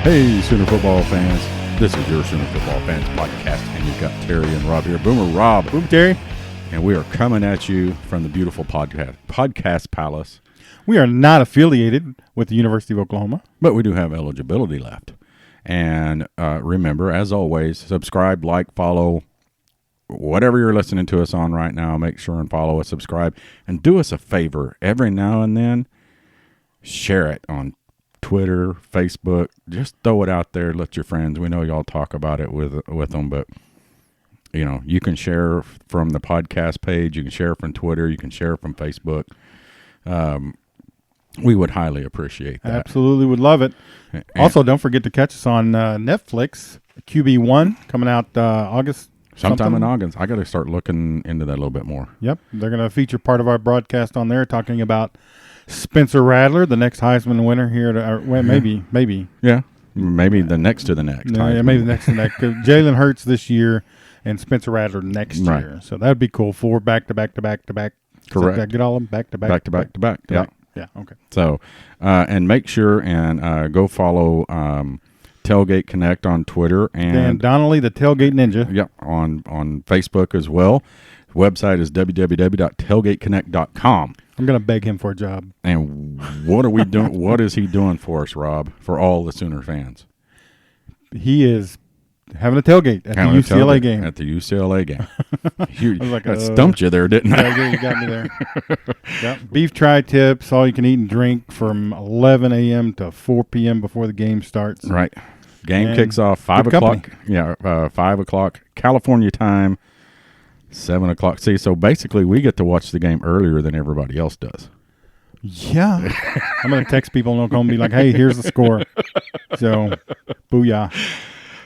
Hey, Sooner football fans. This is your Sooner Football Fans podcast, and you've got Terry and Rob here. Boomer Rob. Boom, Terry. And we are coming at you from the beautiful podcast palace. We are not affiliated with the University of Oklahoma, But we do have eligibility left. And remember, as always, subscribe, like, follow, whatever you're listening to us on right now. Make sure and follow us, subscribe, and do us a favor. Every now and then, share it on Twitter, Facebook. Just throw it out there. Let your friends. We know y'all talk about it with them, but you know, you can share from the podcast page. You can share from Twitter. You can share from Facebook. We would highly appreciate that. Absolutely would love it. And Also, don't forget to catch us on Netflix. QB1 coming out August. sometime in August, I got to start looking into that a little bit more. Yep, they're going to feature part of our broadcast on there, talking about Spencer Rattler, the next Heisman winner here. Maybe. Yeah, maybe the next to the next. Yeah, maybe the next to next. Jalen Hurts this year and Spencer Rattler next year. So that would be cool. 4 back to back to back to back. Correct. So I get all of them back to back. Back to back to back. Yeah. Yeah. Okay. So, and make sure and go follow Tailgate Connect on Twitter Dan and Donnelly, the Tailgate Ninja. yep on Facebook as well. Website is www.tailgateconnect.com. I'm going to beg him for a job. And what are we doing? What is he doing for us, Rob? For all the Sooner fans, He is having a tailgate at the Having a UCLA tailgate game. At the UCLA game. You, I was like, that stumped you there, didn't I? Yeah, you got me there. Yep. Beef tri-tips, all you can eat and drink from 11 a.m. to 4 p.m. before the game starts. Right. Game And kicks off 5 good o'clock. company. Yeah, 5 o'clock California time. 7 o'clock. See, so basically we get to watch the game earlier than everybody else does. Yeah. I'm going to text people in Oklahoma and be like, hey, here's the score. So, booyah.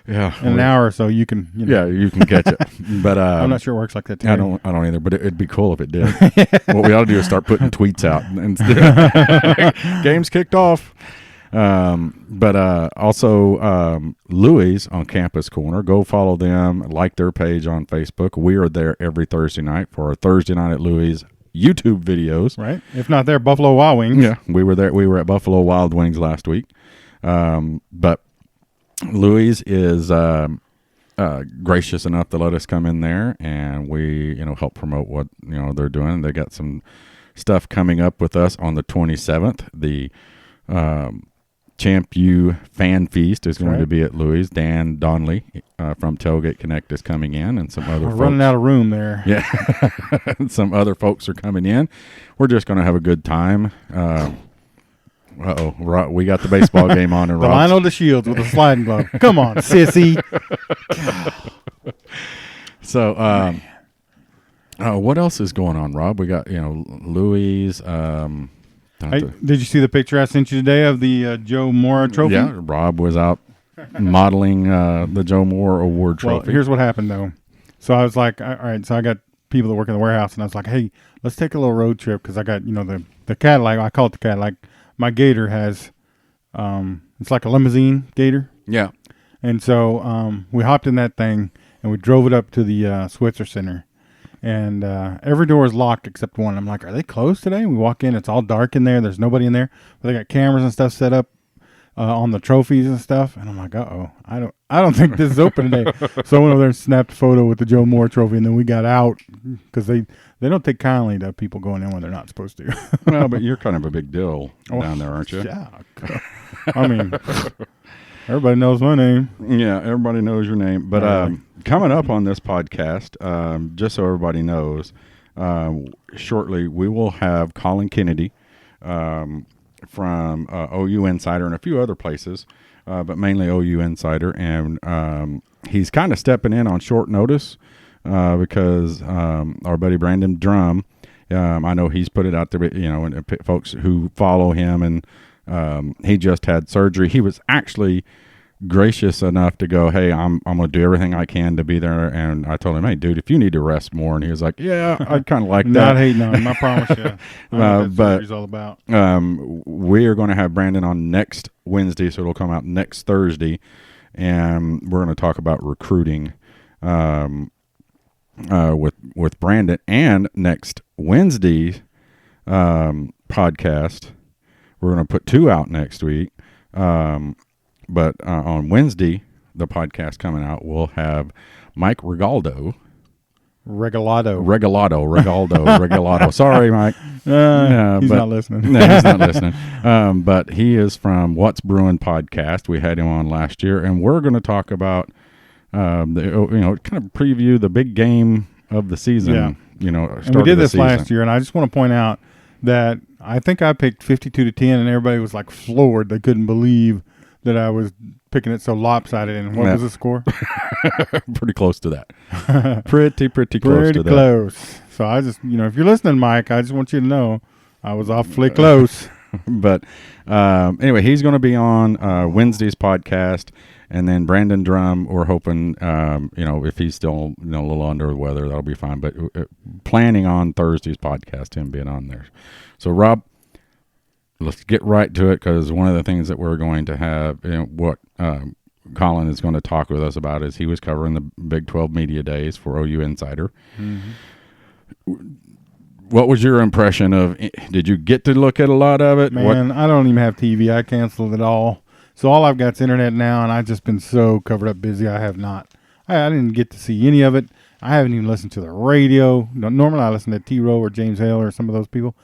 Yeah. In an hour or so, you can, Yeah, you can catch it. But I'm not sure it works like that, Terry. I don't either, but it'd be cool if it did. What we ought to do is start putting tweets out. Game's kicked off. Also, Louis on Campus Corner. Go follow them. Like their page on Facebook. We are there every Thursday night for our Thursday Night at Louis YouTube videos. Right? If not there, Buffalo Wild Wings. Yeah, we were there. We were at Buffalo Wild Wings last week. But Louis is gracious enough to let us come in there, and we, help promote what they're doing. They got some stuff coming up with us on the 27th. The Champ U Fan Feast is going to be at Louis. Dan Donnelly from Tailgate Connect is coming in, and some other folks. Running out of room there. Yeah, some other folks are coming in. We're just going to have a good time. We got the baseball game on. And The Lionel the Shields with a sliding glove. Come on, sissy. So, what else is going on, Rob? We got, Louis. Hey, did you see the picture I sent you today of the Joe Moore trophy? Yeah, Rob was out modeling the Joe Moore Award trophy. Well, here's what happened, though. So I was like, all right, so I got people that work in the warehouse, and I was like, hey, let's take a little road trip, because I got, the Cadillac. I call it the Cadillac. My Gator has, it's like a limousine Gator. Yeah. And so we hopped in that thing, and we drove it up to the Switzer Center. And every door is locked except one. I'm like, are they closed today? We walk in, it's all dark in there. There's nobody in there. But they got cameras and stuff set up on the trophies and stuff. And I'm like, uh-oh, I don't think this is open today. So I went over there and snapped a photo with the Joe Moore trophy, and then we got out, because they don't take kindly to people going in when they're not supposed to. Well, but you're kind of a big deal down there, aren't you? Yeah. I mean, everybody knows my name. Yeah, everybody knows your name. But coming up on this podcast, just so everybody knows, shortly we will have Collin Kennedy from OUInsider and a few other places, but mainly OUInsider. And he's kind of stepping in on short notice because our buddy Brandon Drum, I know he's put it out there, and folks who follow him, and he just had surgery. He was actually gracious enough to go, hey, I'm going to do everything I can to be there. And I told him, hey, dude, if you need to rest more. And he was like, yeah, I'd kind of like that. Not hating on him, I promise you. I know what that surgery's all about. We are going to have Brandon on next Wednesday, so it'll come out next Thursday. And we're going to talk about recruiting with Brandon. And next Wednesday podcast, we're going to put 2 out next week. But on Wednesday, the podcast coming out, we'll have Mike Regalado. Regalado. Sorry, Mike. He's not listening. No, he's not listening. But he is from What's Brewing podcast. We had him on last year, and we're going to talk about kind of preview the big game of the season. Yeah. And we did this last year, and I just want to point out that I think I picked 52-10, and everybody was like floored. They couldn't believe that I was picking it so lopsided. And what was the score? Pretty close to that. Pretty close to that. Pretty close. So I just, if you're listening, Mike, I just want you to know I was awfully close. But anyway, he's going to be on Wednesday's podcast. And then Brandon Drum, we're hoping, if he's still a little under the weather, that'll be fine. But planning on Thursday's podcast, him being on there. So, Rob, let's get right to it, because one of the things that we're going to have, what Collin is going to talk with us about is he was covering the Big 12 Media Days for OUInsider. Mm-hmm. What was your impression of? Did you get to look at a lot of it? Man, I don't even have TV. I canceled it all. So all I've got is internet now, and I've just been so covered up busy. I have not. I didn't get to see any of it. I haven't even listened to the radio. Normally I listen to T-Row or James Hale or some of those people,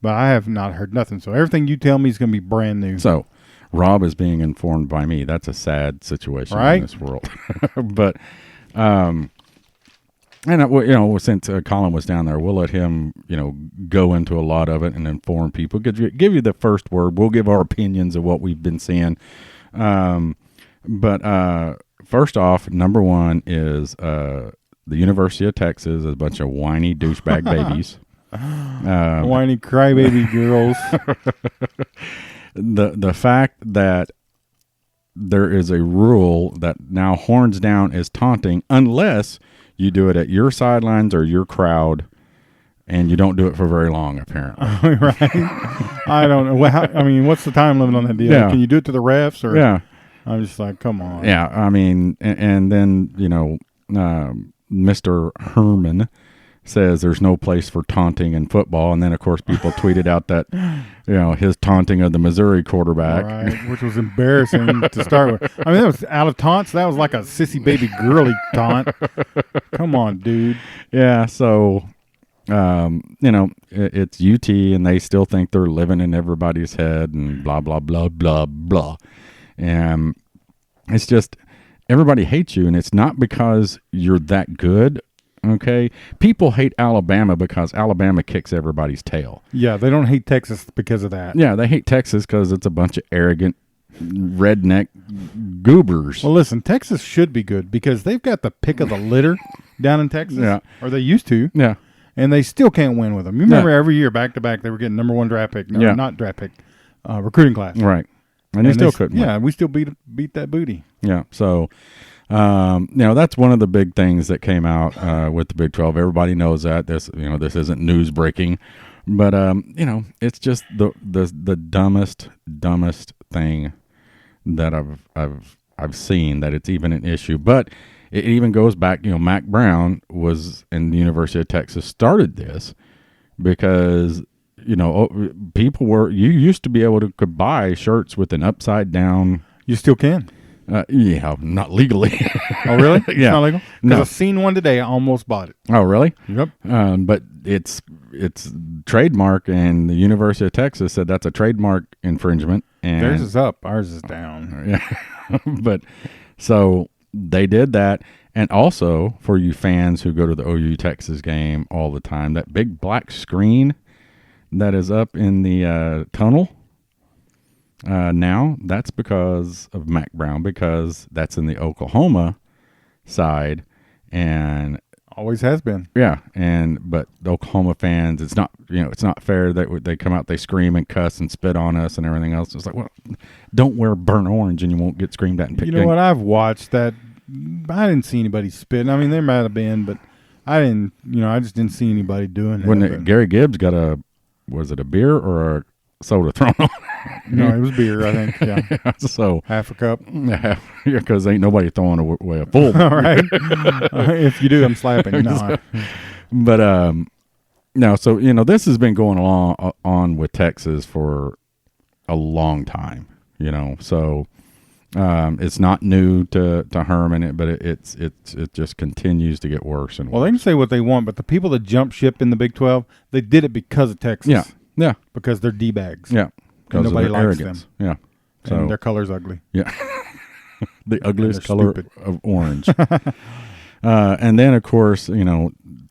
but I have not heard nothing. So everything you tell me is going to be brand new. So Rob is being informed by me. That's a sad situation in this world. But, and since Collin was down there, we'll let him, go into a lot of it and inform people. Give you the first word. We'll give our opinions of what we've been seeing. But first off, number one is the University of Texas is a bunch of whiny douchebag babies. Whiny crybaby girls. The fact that there is a rule that now horns down is taunting unless you do it at your sidelines or your crowd, and you don't do it for very long, apparently. Right? I don't know. What's the time limit on that deal? Yeah. Can you do it to the refs? Or? Yeah. I'm just like, come on. Yeah, and then, Mr. Herman says there's no place for taunting in football, and then, of course, people tweeted out that, his taunting of the Missouri quarterback. Right, which was embarrassing to start with. That was out of taunts. That was like a sissy baby girly taunt. Come on, dude. Yeah, so, it's UT, and they still think they're living in everybody's head and blah, blah, blah, blah, blah. And it's just, everybody hates you, and it's not because you're that good. Okay, people hate Alabama because Alabama kicks everybody's tail. Yeah, they don't hate Texas because of that. Yeah, they hate Texas because it's a bunch of arrogant redneck goobers. Well, listen, Texas should be good because they've got the pick of the litter down in Texas. Yeah, or they used to. Yeah, and they still can't win with them. You remember every year back to back they were getting number one draft pick. No, not draft pick, recruiting class. Right, and they still couldn't. Yeah, we still beat that booty. Yeah, so. That's one of the big things that came out with the Big 12. Everybody knows that this isn't news breaking, but it's just the dumbest thing that I've seen that it's even an issue. But it even goes back. Mac Brown was in the University of Texas, started this because people you used to be able to could buy shirts with an upside down. You still can. Yeah, not legally. Oh, really? It's Yeah. not legal? Because No. I've seen one today. I almost bought it. Oh, really? Yep. But it's trademark, and the University of Texas said that's a trademark infringement. And Theirs is up. Ours is down. Yeah. But so they did that. And also, for you fans who go to the OU Texas game all the time, that big black screen that is up in the tunnel, now that's because of Mac Brown, because that's in the Oklahoma side, and Always has been. yeah, but the Oklahoma fans, it's not fair that they come out, they scream and cuss and spit on us and everything else. It's like, well, don't wear burnt orange and you won't get screamed at and picked. You know what? I've watched that. I didn't see anybody spitting. There might have been, but I didn't. I just didn't see anybody doing it. Gary Gibbs got was it a beer or a soda thrown on? No, it was beer, I think. Yeah. So half a cup. Yeah, because ain't nobody throwing away a full. All right. If you do, I'm slapping you. No. But no. So this has been going on with Texas for a long time. So It's not new to Herman, but it just continues to get worse and worse. Well, they can say what they want, but the people that jump ship in the Big 12, they did it because of Texas. Yeah. Because they're D-bags. Yeah. And nobody likes arrogance. them. Yeah. So And their color's ugly. Yeah. The ugliest color stupid. of orange. And then, of course,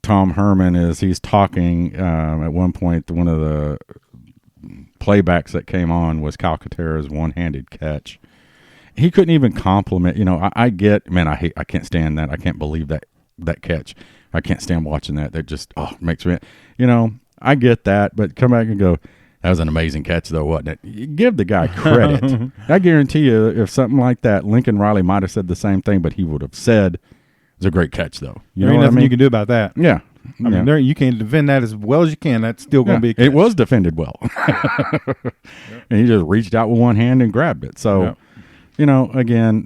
Tom Herman he's talking at one point. One of the playbacks that came on was Calcaterra's one-handed catch. He couldn't even compliment. I can't stand that. I can't believe that catch. I can't stand watching that. That just makes me. I get that, but come back and go. That was an amazing catch, though, wasn't it? You give the guy credit. I guarantee you, if something like that, Lincoln Riley might have said the same thing, but he would have said, "It was a great catch, though." There ain't nothing you can do about that. Yeah. I mean, you can't defend that as well as you can. That's still going to be a catch. It was defended well. And he just reached out with one hand and grabbed it. So, again,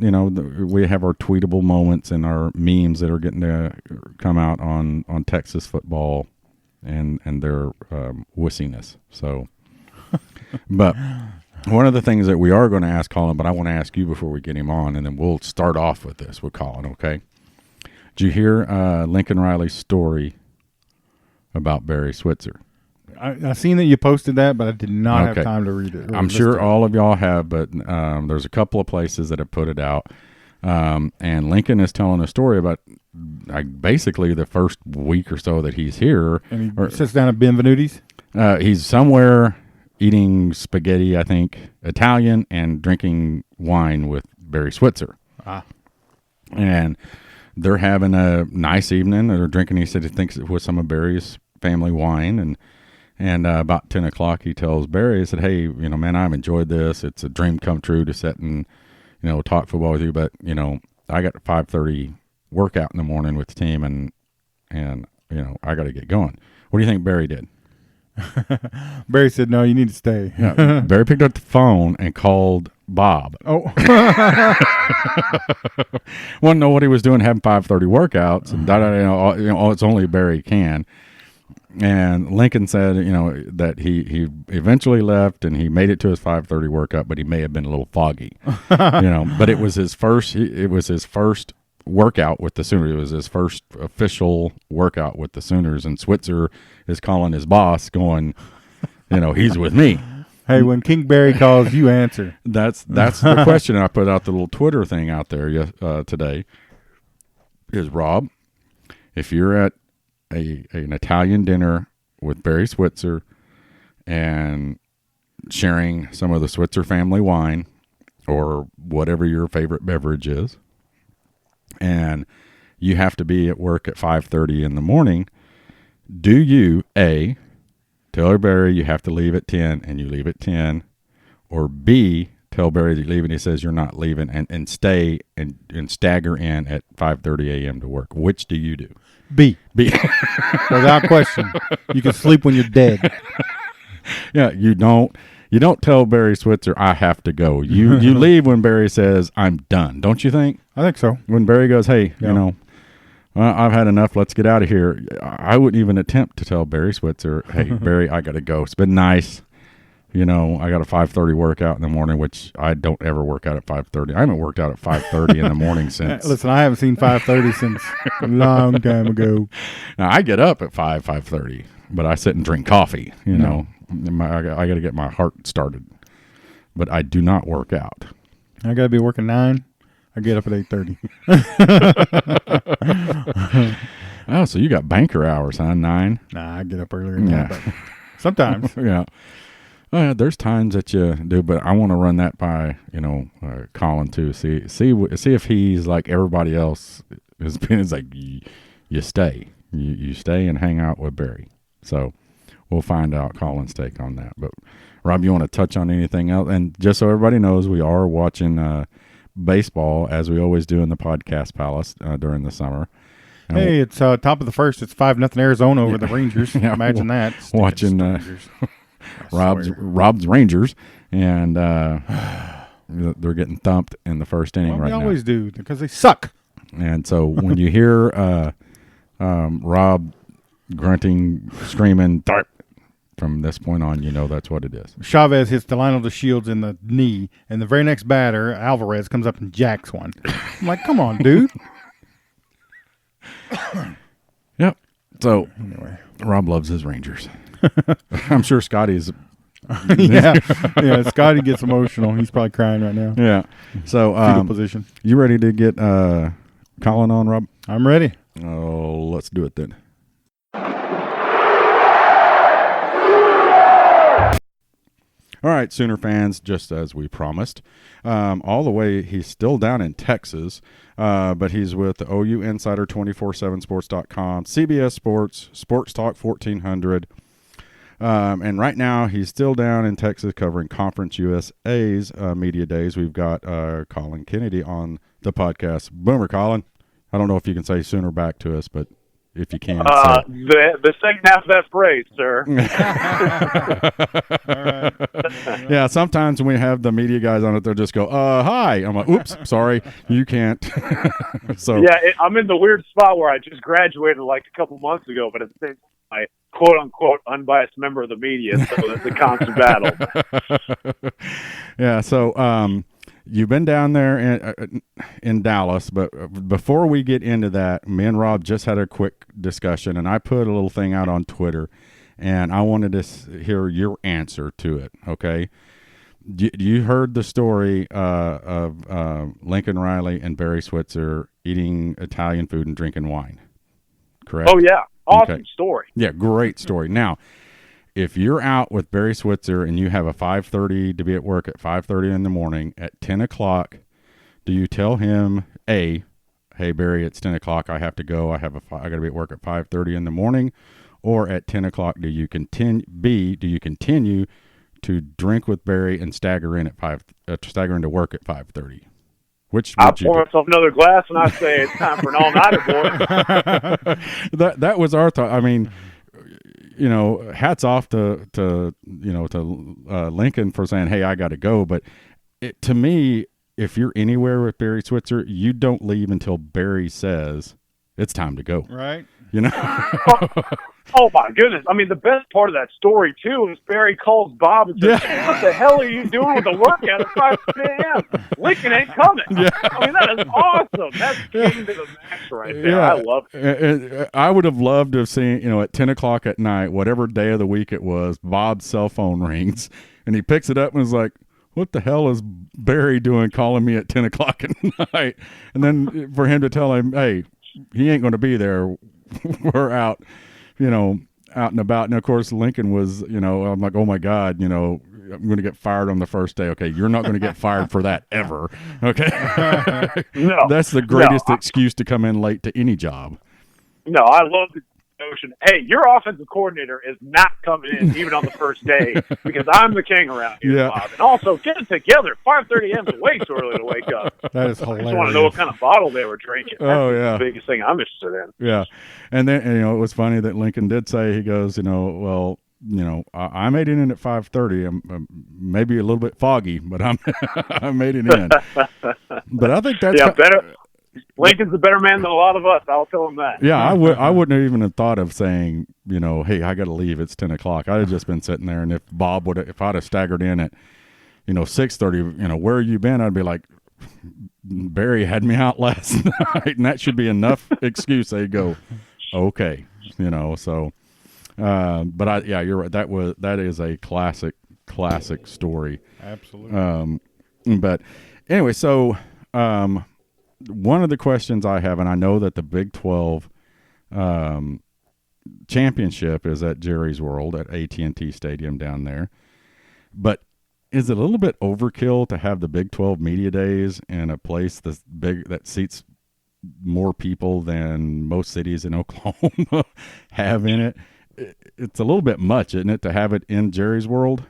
we have our tweetable moments and our memes that are getting to come out on Texas football and their wussiness. So, but one of the things that we are going to ask Colin, but I want to ask you before we get him on, and then we'll start off with this with Colin, okay? Did you hear Lincoln Riley's story about Barry Switzer? I seen that you posted that, but I did not have time to read it. I'm sure all of y'all have, but there's a couple of places that have put it out. And Lincoln is telling a story about basically the first week or so that he's here. And he sits down at Benvenuti's? He's somewhere eating spaghetti, I think, Italian, and drinking wine with Barry Switzer. And they're having a nice evening. They're drinking, he said he thinks it was some of Barry's family wine. And about 10 o'clock, he tells Barry, he said, "Hey, man, I've enjoyed this. It's a dream come true to sit and, talk football with you. But, I got a 5:30 workout in the morning with the team, and I got to get going." What do you think Barry did? Barry said, "No, you need to stay." Yeah, Barry picked up the phone and called Bob. Oh. Want to know what he was doing, having 5:30 workouts, and it's only Barry can. And Lincoln said, that he eventually left and he made it to his 5:30 workout, but he may have been a little foggy, But it was his first. It was his first workout with the Sooners. It was his first official workout with the Sooners, and Switzer is calling his boss, going, he's with me. Hey, when King Barry calls, you answer. That's the question. I put out the little Twitter thing out there today. Is Rob, if you're at an Italian dinner with Barry Switzer and sharing some of the Switzer family wine or whatever your favorite beverage is, and you have to be at work at 5:30 in the morning, do you A, tell Barry you have to leave at 10 and you leave at 10, or B, tell Barry that you leave and he says you're not leaving and stay and stagger in at 5:30 a.m. to work? Which do you do? B. Without question. You can sleep when you're dead. Yeah, you don't tell Barry Switzer, "I have to go." You leave when Barry says, "I'm done." Don't you think? I think so. When Barry goes, "Hey, I've had enough. Let's get out of here." I wouldn't even attempt to tell Barry Switzer, "Hey, Barry, I got to go. It's been nice. I got a 5:30 workout in the morning," which I don't ever work out at 5:30. I haven't worked out at 5:30 in the morning since. Listen, I haven't seen 5:30 since a long time ago. Now, I get up at 5:30, but I sit and drink coffee. I got to get my heart started, but I do not work out. I got to be working 9. I get up at 8:30. Oh, so you got banker hours, huh? 9? Nah, I get up earlier than that. But sometimes. Yeah. There's times that you do, but I want to run that by, Colin too. See if he's like everybody else has been. It's like you stay, you stay and hang out with Barry. So we'll find out Colin's take on that. But Rob, you want to touch on anything else? And just so everybody knows, we are watching baseball as we always do in the Podcast Palace during the summer. Hey, it's top of the first. It's 5-0 Arizona over the Rangers. Yeah, imagine that. Watching Rob's Rangers, and they're getting thumped in the first inning right now. They always do because they suck. And so when you hear Rob grunting, screaming, from this point on, that's what it is. Chavez hits Delano DeShields in the knee, and the very next batter, Alvarez, comes up and jacks one. I'm like, come on, dude. Yep. So, anyway, Rob loves his Rangers. I'm sure Scotty's. yeah. Scotty gets emotional. He's probably crying right now. Yeah. So, fetal position. You ready to get Collin on, Rob? I'm ready. Oh, let's do it then. All right, Sooner fans, just as we promised, all the way, he's still down in Texas, but he's with the OUInsider 247sports.com, CBS Sports, Sports Talk 1400, and right now he's still down in Texas covering Conference USA's media days. We've got Collin Kennedy on the podcast. Boomer, Collin. I don't know if you can say Sooner back to us, but if you can. The second half of that phrase, sir. All right. Yeah, sometimes when we have the media guys on it, they'll just go, hi. I'm like, oops, sorry, you can't. So yeah, I'm in the weird spot where I just graduated like a couple months ago, but at the same time, I quote-unquote unbiased member of the media, so it's a constant battle. Yeah, so you've been down there in Dallas, but before we get into that, me and Rob just had a quick discussion, and I put a little thing out on Twitter, and I wanted to hear your answer to it, okay? You heard the story of Lincoln Riley and Barry Switzer eating Italian food and drinking wine, correct? Oh, yeah. Awesome story. Yeah, great story. Now, if you're out with Barry Switzer and you have a 5:30 to be at work at 5:30 in the morning, at 10 o'clock, do you tell him, A, hey, Barry, it's 10 o'clock, I have to go, I got to be at work at 5:30 in the morning, or at 10 o'clock, do you continue to drink with Barry and stagger into work at 5:30? Which I pour myself another glass and I say it's time for an all-nighter, boy. That was our thought. I mean, hats off to Lincoln for saying, hey, I got to go. But to me, if you're anywhere with Barry Switzer, you don't leave until Barry says it's time to go. Right. Oh my goodness. I mean, the best part of that story, too, is Barry calls Bob and says, what the hell are you doing with the workout at 5 a.m.? Lincoln ain't coming. Yeah. I mean, that is awesome. That's king to the max right there. Yeah. I love it. I would have loved to have seen, at 10 o'clock at night, whatever day of the week it was, Bob's cell phone rings, and he picks it up and is like, what the hell is Barry doing calling me at 10 o'clock at night? And then for him to tell him, hey, he ain't going to be there. We're out, out and about. And of course, Lincoln was, I'm like, oh my God, I'm going to get fired on the first day. Okay. You're not going to get fired for that ever. Okay. No. That's the greatest excuse to come in late to any job. No, I love the notion. Hey, your offensive coordinator is not coming in even on the first day because I'm the king around here, Bob. And also, get it together. 5:30 a.m. is way too early to wake up. That is hilarious. I just want to know what kind of bottle they were drinking. That's the biggest thing I'm interested in. Yeah. And then, it was funny that Lincoln did say, he goes, well, I made it in at 5:30. I'm maybe a little bit foggy, but I made it in. But I think that's better. Lincoln's a better man than a lot of us. I'll tell him that. Yeah, I wouldn't have even have thought of saying, hey, I got to leave. It's 10 o'clock. I'd have just been sitting there, and if I'd have staggered in at, 6:30, where you been? I'd be like, Barry had me out last night, and that should be enough excuse. They'd go, okay, So, but you're right. That is a classic story. Absolutely. But anyway, so. One of the questions I have, and I know that the Big 12 championship is at Jerry's World at AT&T Stadium down there, but is it a little bit overkill to have the Big 12 Media Days in a place that's big that seats more people than most cities in Oklahoma have in it? It's a little bit much, isn't it, to have it in Jerry's World?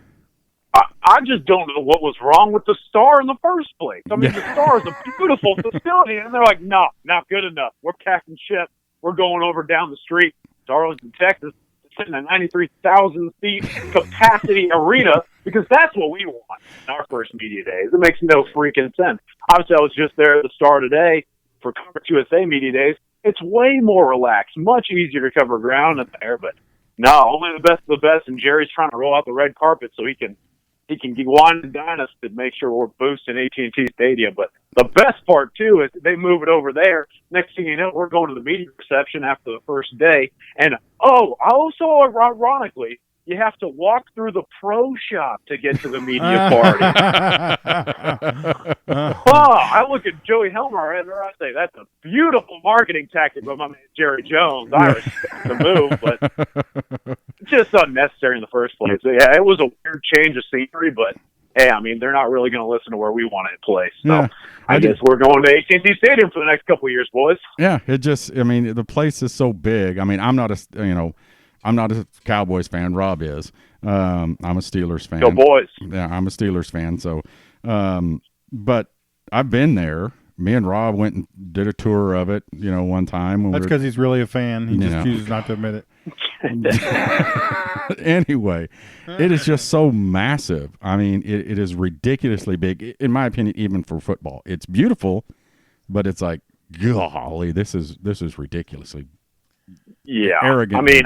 I just don't know what was wrong with the Star in the first place. I mean, the Star is a beautiful facility, and they're like, no, not good enough. We're packing ship. We're going over down the street to Arlington, Texas, sitting in a 93,000-seat capacity arena because that's what we want in our first media days. It makes no freaking sense. Obviously, I was just there at the Star today for Conference USA Media Days. It's way more relaxed, much easier to cover ground up there, but No, only the best of the best, and Jerry's trying to roll out the red carpet so he can wine and dine us to make sure we're boosting AT&T Stadium. But the best part, too, is they move it over there. Next thing you know, we're going to the media reception after the first day. And, also ironically, you have to walk through the pro shop to get to the media party. I look at Joey Helmer and I say, that's a beautiful marketing tactic by my man Jerry Jones. I respect the move, but just unnecessary in the first place. Yeah, it was a weird change of scenery, but hey, I mean, they're not really going to listen to where we want it placed. So Yeah, I guess we're going to AT&T Stadium for the next couple of years, boys. Yeah, the place is so big. I mean, I'm not a Cowboys fan. Rob is. I'm a Steelers fan. Go boys. Yeah, I'm a Steelers fan. So, but I've been there. Me and Rob went and did a tour of it, one time. That's because he's really a fan. He just chooses not to admit it. Anyway, it is just so massive. I mean, it is ridiculously big, in my opinion, even for football. It's beautiful, but it's like, golly, this is ridiculously arrogant. I mean,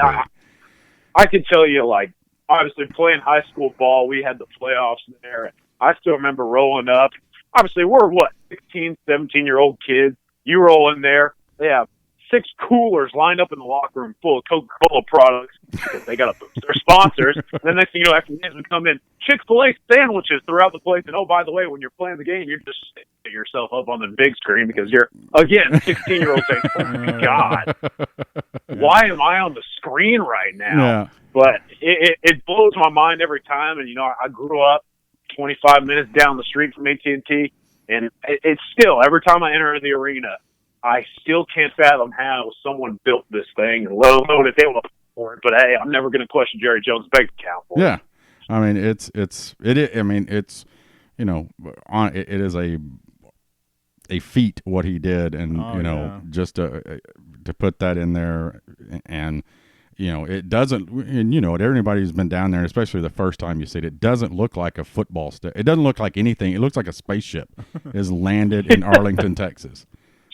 I can tell you, like, obviously playing high school ball, we had the playoffs there. And I still remember rolling up. Obviously, we're, 16, 17-year-old kids. You roll in there. They have 6 coolers lined up in the locker room full of Coca-Cola products because they got to boost their sponsors. And then next thing you know, after the games would come in, Chick-fil-A sandwiches throughout the place. And, oh, by the way, when you're playing the game, you're just setting yourself up on the big screen because you're, again, 16-year-old saying, oh, my God, why am I on the screen right now? Yeah. But it blows my mind every time. And, I grew up 25 minutes down the street from AT&T, and it's still, every time I enter the arena, I still can't fathom how someone built this thing, and let alone if they will for it. But hey, I'm never going to question Jerry Jones' bank account for it. Yeah, I mean it is a feat what he did, and just to put that in there, and it doesn't, and everybody who's been down there, especially the first time you see it, it doesn't look like a football it doesn't look like anything. It looks like a spaceship is landed in Arlington, Texas.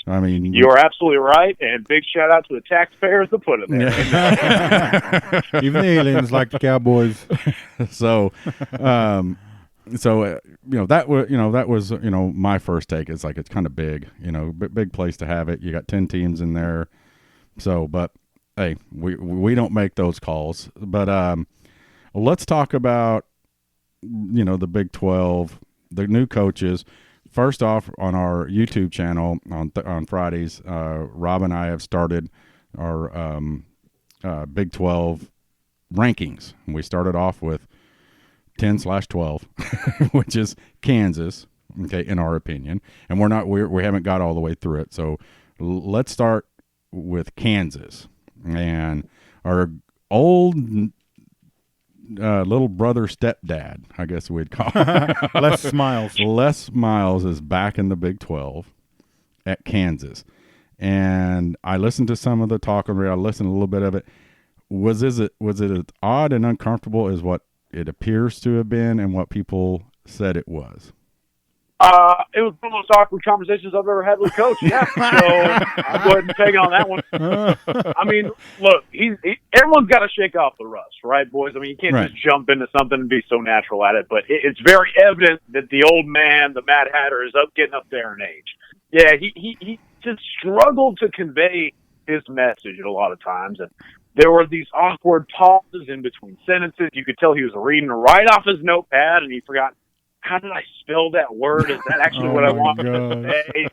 I mean, you are absolutely right, and big shout out to the taxpayers that put it there. Yeah. Even the aliens like the Cowboys. So, that was my first take. It's like, it's kind of big, big place to have it. You got 10 teams in there. So, but hey, we don't make those calls. But let's talk about the Big 12, the new coaches. First off, on our YouTube channel on Fridays, Rob and I have started our Big 12 rankings. We started off with 10/12, which is Kansas, okay, in our opinion. And we haven't got all the way through it. So let's start with Kansas. And our old little brother stepdad, I guess we'd call him. Les Miles is back in the Big 12 at Kansas. And I listened to some of the talk on radio. I listened to a little bit of it. Was it as odd and uncomfortable as what it appears to have been and what people said it was? It was one of the most awkward conversations I've ever had with Coach. Yeah, so I'll go ahead and take it on that one. I mean, look, everyone's got to shake off the rust, right, boys? I mean, you can't just jump into something and be so natural at it. But it's very evident that the old man, the Mad Hatter, is getting up there in age. Yeah, he just struggled to convey his message a lot of times, and there were these awkward pauses in between sentences. You could tell he was reading right off his notepad, and he forgot, how did I spell that word? Is that actually what I wanted to say?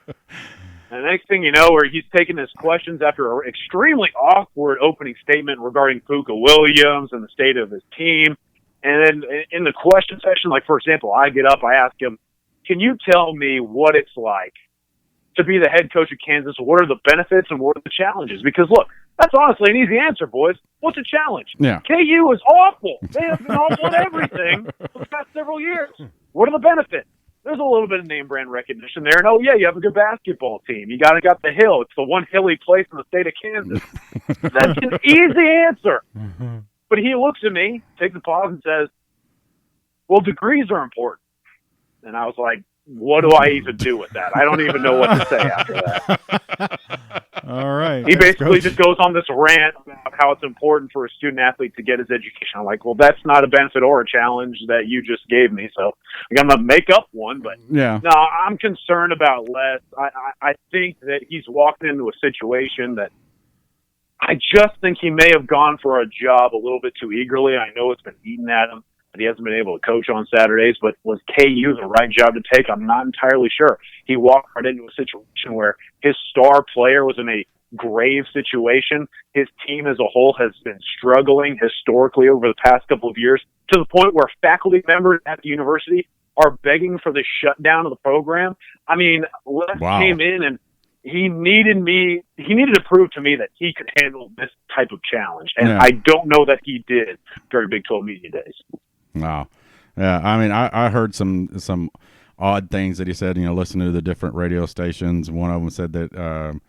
And the next thing you know, where he's taking his questions after an extremely awkward opening statement regarding Puka Williams and the state of his team. And then in the question section, like, for example, I get up, I ask him, can you tell me what it's like to be the head coach of Kansas? What are the benefits and what are the challenges? Because, look, that's honestly an easy answer, boys. What's a challenge? Yeah. KU is awful. They have been awful at everything for the past several years. What are the benefits? There's a little bit of name brand recognition there. And, oh, yeah, you have a good basketball team. You got the Hill. It's the one hilly place in the state of Kansas. That's an easy answer. But he looks at me, takes a pause, and says, well, degrees are important. And I was like, what do I even do with that? I don't even know what to say after that. All right. right. He basically Coach. just goes on this rant about how it's important for a student athlete to get his education. I'm like, well, that's not a benefit or a challenge that you just gave me. So I'm going to make up one. But Yeah. no, I'm concerned about Les. I think that he's walking into a situation that I just think he may have gone for a job a little bit too eagerly. I know it's been eating at him, but he hasn't been able to coach on Saturdays. But was KU the right job to take? I'm not entirely sure. He walked right into a situation where his star player was in a grave situation. His team as a whole has been struggling historically over the past couple of years to the point where faculty members at the university are begging for the shutdown of the program. I mean, Les came in and he needed to prove to me that he could handle this type of challenge. And I don't know that he did during Big 12 Media Days. Wow. Yeah, I mean, I heard some odd things that he said, listening to the different radio stations. One of them said that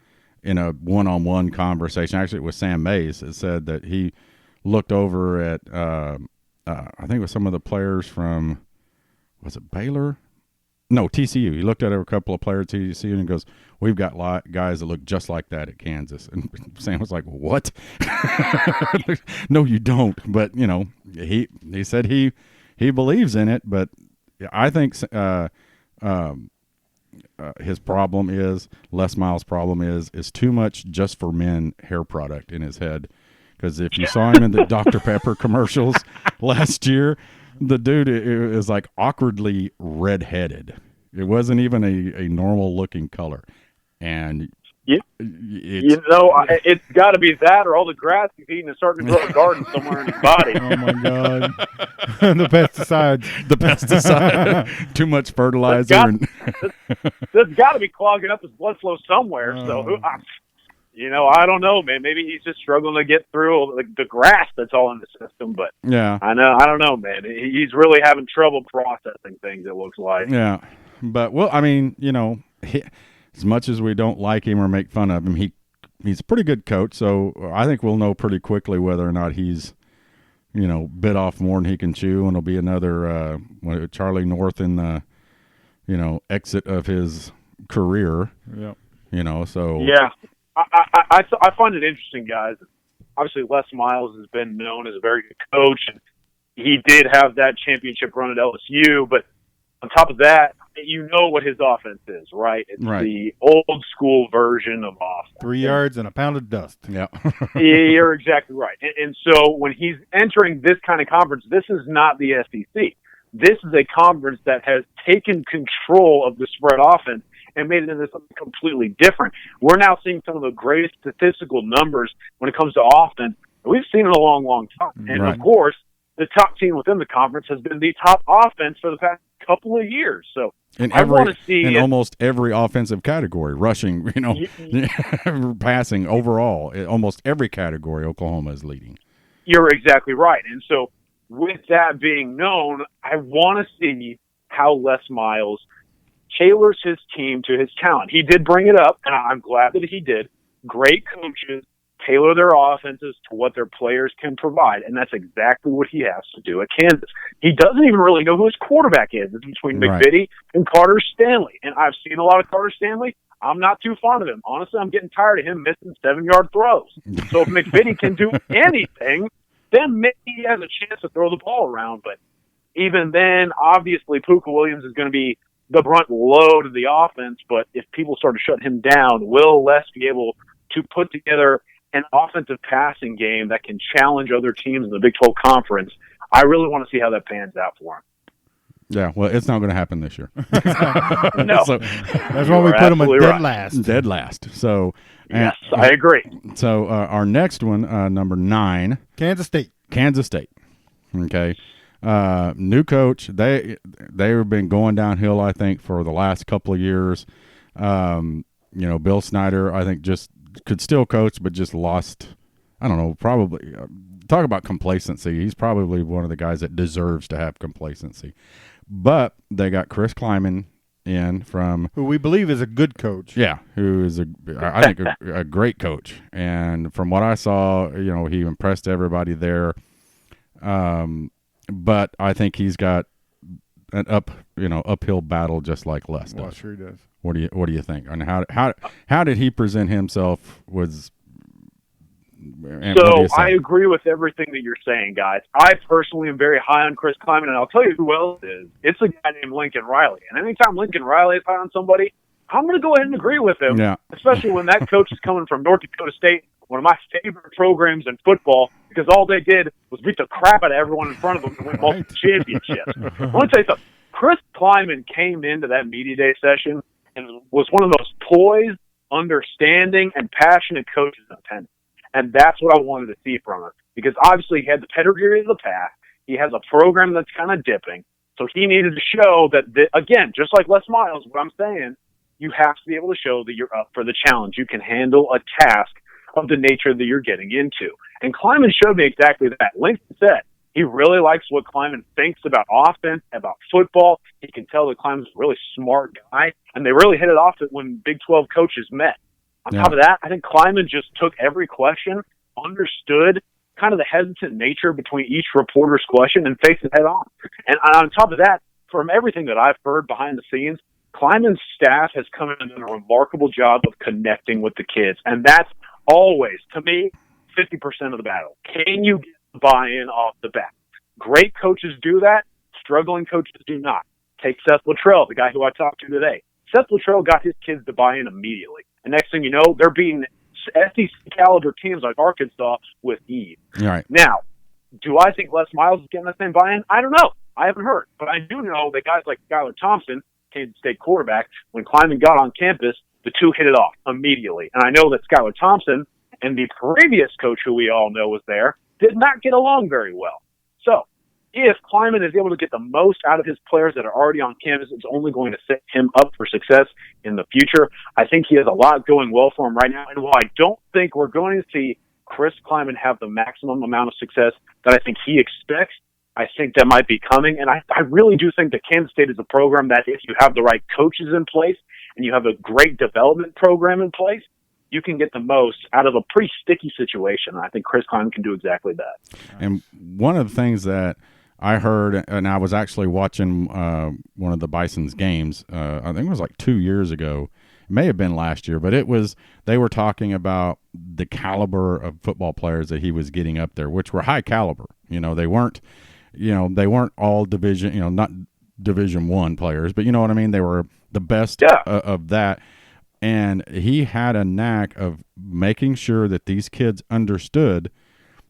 in a one-on-one conversation, actually it was Sam Mays, it said that he looked over at, I think it was some of the players from, was it Baylor? No, TCU. He looked at a couple of players at TCU and goes, we've got guys that look just like that at Kansas. And Sam was like, what? No, you don't. But, he said he believes in it. But I think his problem is, Les Miles' problem is too much just for men hair product in his head. Because if you saw him in the Dr. Pepper commercials last year, the dude is like awkwardly redheaded. It wasn't even a normal looking color. And it's got to be that or all the grass he's eating is starting to grow a garden somewhere in his body. Oh, my God. The pesticides. Too much fertilizer. That's got to be clogging up his blood flow somewhere. So, I don't know, man. Maybe he's just struggling to get through the grass that's all in the system. But yeah, I don't know, man. He's really having trouble processing things, it looks like. Yeah. But, well, I mean, as much as we don't like him or make fun of him, he's a pretty good coach. So I think we'll know pretty quickly whether or not he's, bit off more than he can chew. And it'll be another Charlie North in the, exit of his career. Yeah. So. Yeah. I find it interesting, guys. Obviously, Les Miles has been known as a very good coach, and he did have that championship run at LSU. But on top of that, what his offense is, right? It's the old school version of offense. 3 yards and a pound of dust. Yeah. You're exactly right. And so when he's entering this kind of conference, this is not the SEC. This is a conference that has taken control of the spread offense and made it into something completely different. We're now seeing some of the greatest statistical numbers when it comes to offense that we've seen in a long, long time. And, of course, the top team within the conference has been the top offense for the past couple of years. So I want to see almost every offensive category, rushing, passing overall, almost every category Oklahoma is leading. You're exactly right. And so with that being known, I want to see how Les Miles tailors his team to his talent. He did bring it up, and I'm glad that he did. Great coaches tailor their offenses to what their players can provide, and that's exactly what he has to do at Kansas. He doesn't even really know who his quarterback is. It's between McVitie and Carter Stanley, and I've seen a lot of Carter Stanley. I'm not too fond of him. Honestly, I'm getting tired of him missing 7-yard throws. So if McVitie can do anything, then maybe he has a chance to throw the ball around. But even then, obviously, Puka Williams is going to be the brunt load of the offense. But if people start to shut him down, will Les be able to put together an offensive passing game that can challenge other teams in the Big 12 Conference? I really want to see how that pans out for him. Yeah, well, it's not going to happen this year. No. So, that's why we put him at dead last. Dead last. So, yes, I agree. So our next one, number 9. Kansas State. Okay. New coach. They've been going downhill, I think, for the last couple of years. Bill Snyder, I think, just could still coach, but just lost, I don't know, probably talk about complacency. He's probably one of the guys that deserves to have complacency. But they got Chris Kleiman in from, who we believe is a good coach. Yeah, who is I think a great coach. And from what I saw, he impressed everybody there. But I think he's got an uphill battle just like Les does. Well, sure he does. What do you think? And how did he present himself? So I agree with everything that you're saying, guys. I personally am very high on Chris Kleiman, and I'll tell you who else is. It's a guy named Lincoln Riley. And anytime Lincoln Riley is high on somebody, I'm going to go ahead and agree with him, especially when that coach is coming from North Dakota State, one of my favorite programs in football, because all they did was beat the crap out of everyone in front of them and win multiple championships. Let me tell you something. Chris Kleiman came into that media day session and was one of those poised, understanding, and passionate coaches in attendance. And that's what I wanted to see from him, because obviously he had the pedigree of the past. He has a program that's kind of dipping. So he needed to show that, again, just like Les Miles, what I'm saying, you have to be able to show that you're up for the challenge. You can handle a task of the nature that you're getting into. And Kleiman showed me exactly that. Lincoln said he really likes what Kleiman thinks about offense, about football. He can tell that Kleiman's a really smart guy, and they really hit it off when Big 12 coaches met. On top of that, I think Kleiman just took every question, understood kind of the hesitant nature between each reporter's question, and faced it head on. And on top of that, from everything that I've heard behind the scenes, Kleiman's staff has come in and done a remarkable job of connecting with the kids. And that's always, to me, 50% of the battle. Can you get the buy-in off the bat? Great coaches do that. Struggling coaches do not. Take Seth Luttrell, the guy who I talked to today. Seth Luttrell got his kids to buy in immediately. And next thing you know, they're beating SEC caliber teams like Arkansas with ease. All right. Now, do I think Les Miles is getting the same buy-in? I don't know. I haven't heard. But I do know that guys like Skylar Thompson, Kansas State quarterback, when Kleiman got on campus, the two hit it off immediately. And I know that Skylar Thompson and the previous coach who we all know was there did not get along very well. So if Kleiman is able to get the most out of his players that are already on campus, it's only going to set him up for success in the future. I think he has a lot going well for him right now. And while I don't think we're going to see Chris Kleiman have the maximum amount of success that I think he expects, I think that might be coming. And I really do think that Kansas State is a program that if you have the right coaches in place and you have a great development program in place, you can get the most out of a pretty sticky situation. I think Chris Kleiman can do exactly that. And one of the things that I heard, and I was actually watching one of the Bison's games, I think it was like 2 years ago. It may have been last year, but they were talking about the caliber of football players that he was getting up there, which were high caliber. They weren't all division, not Division I players, but you know what I mean? They were the best of that. And he had a knack of making sure that these kids understood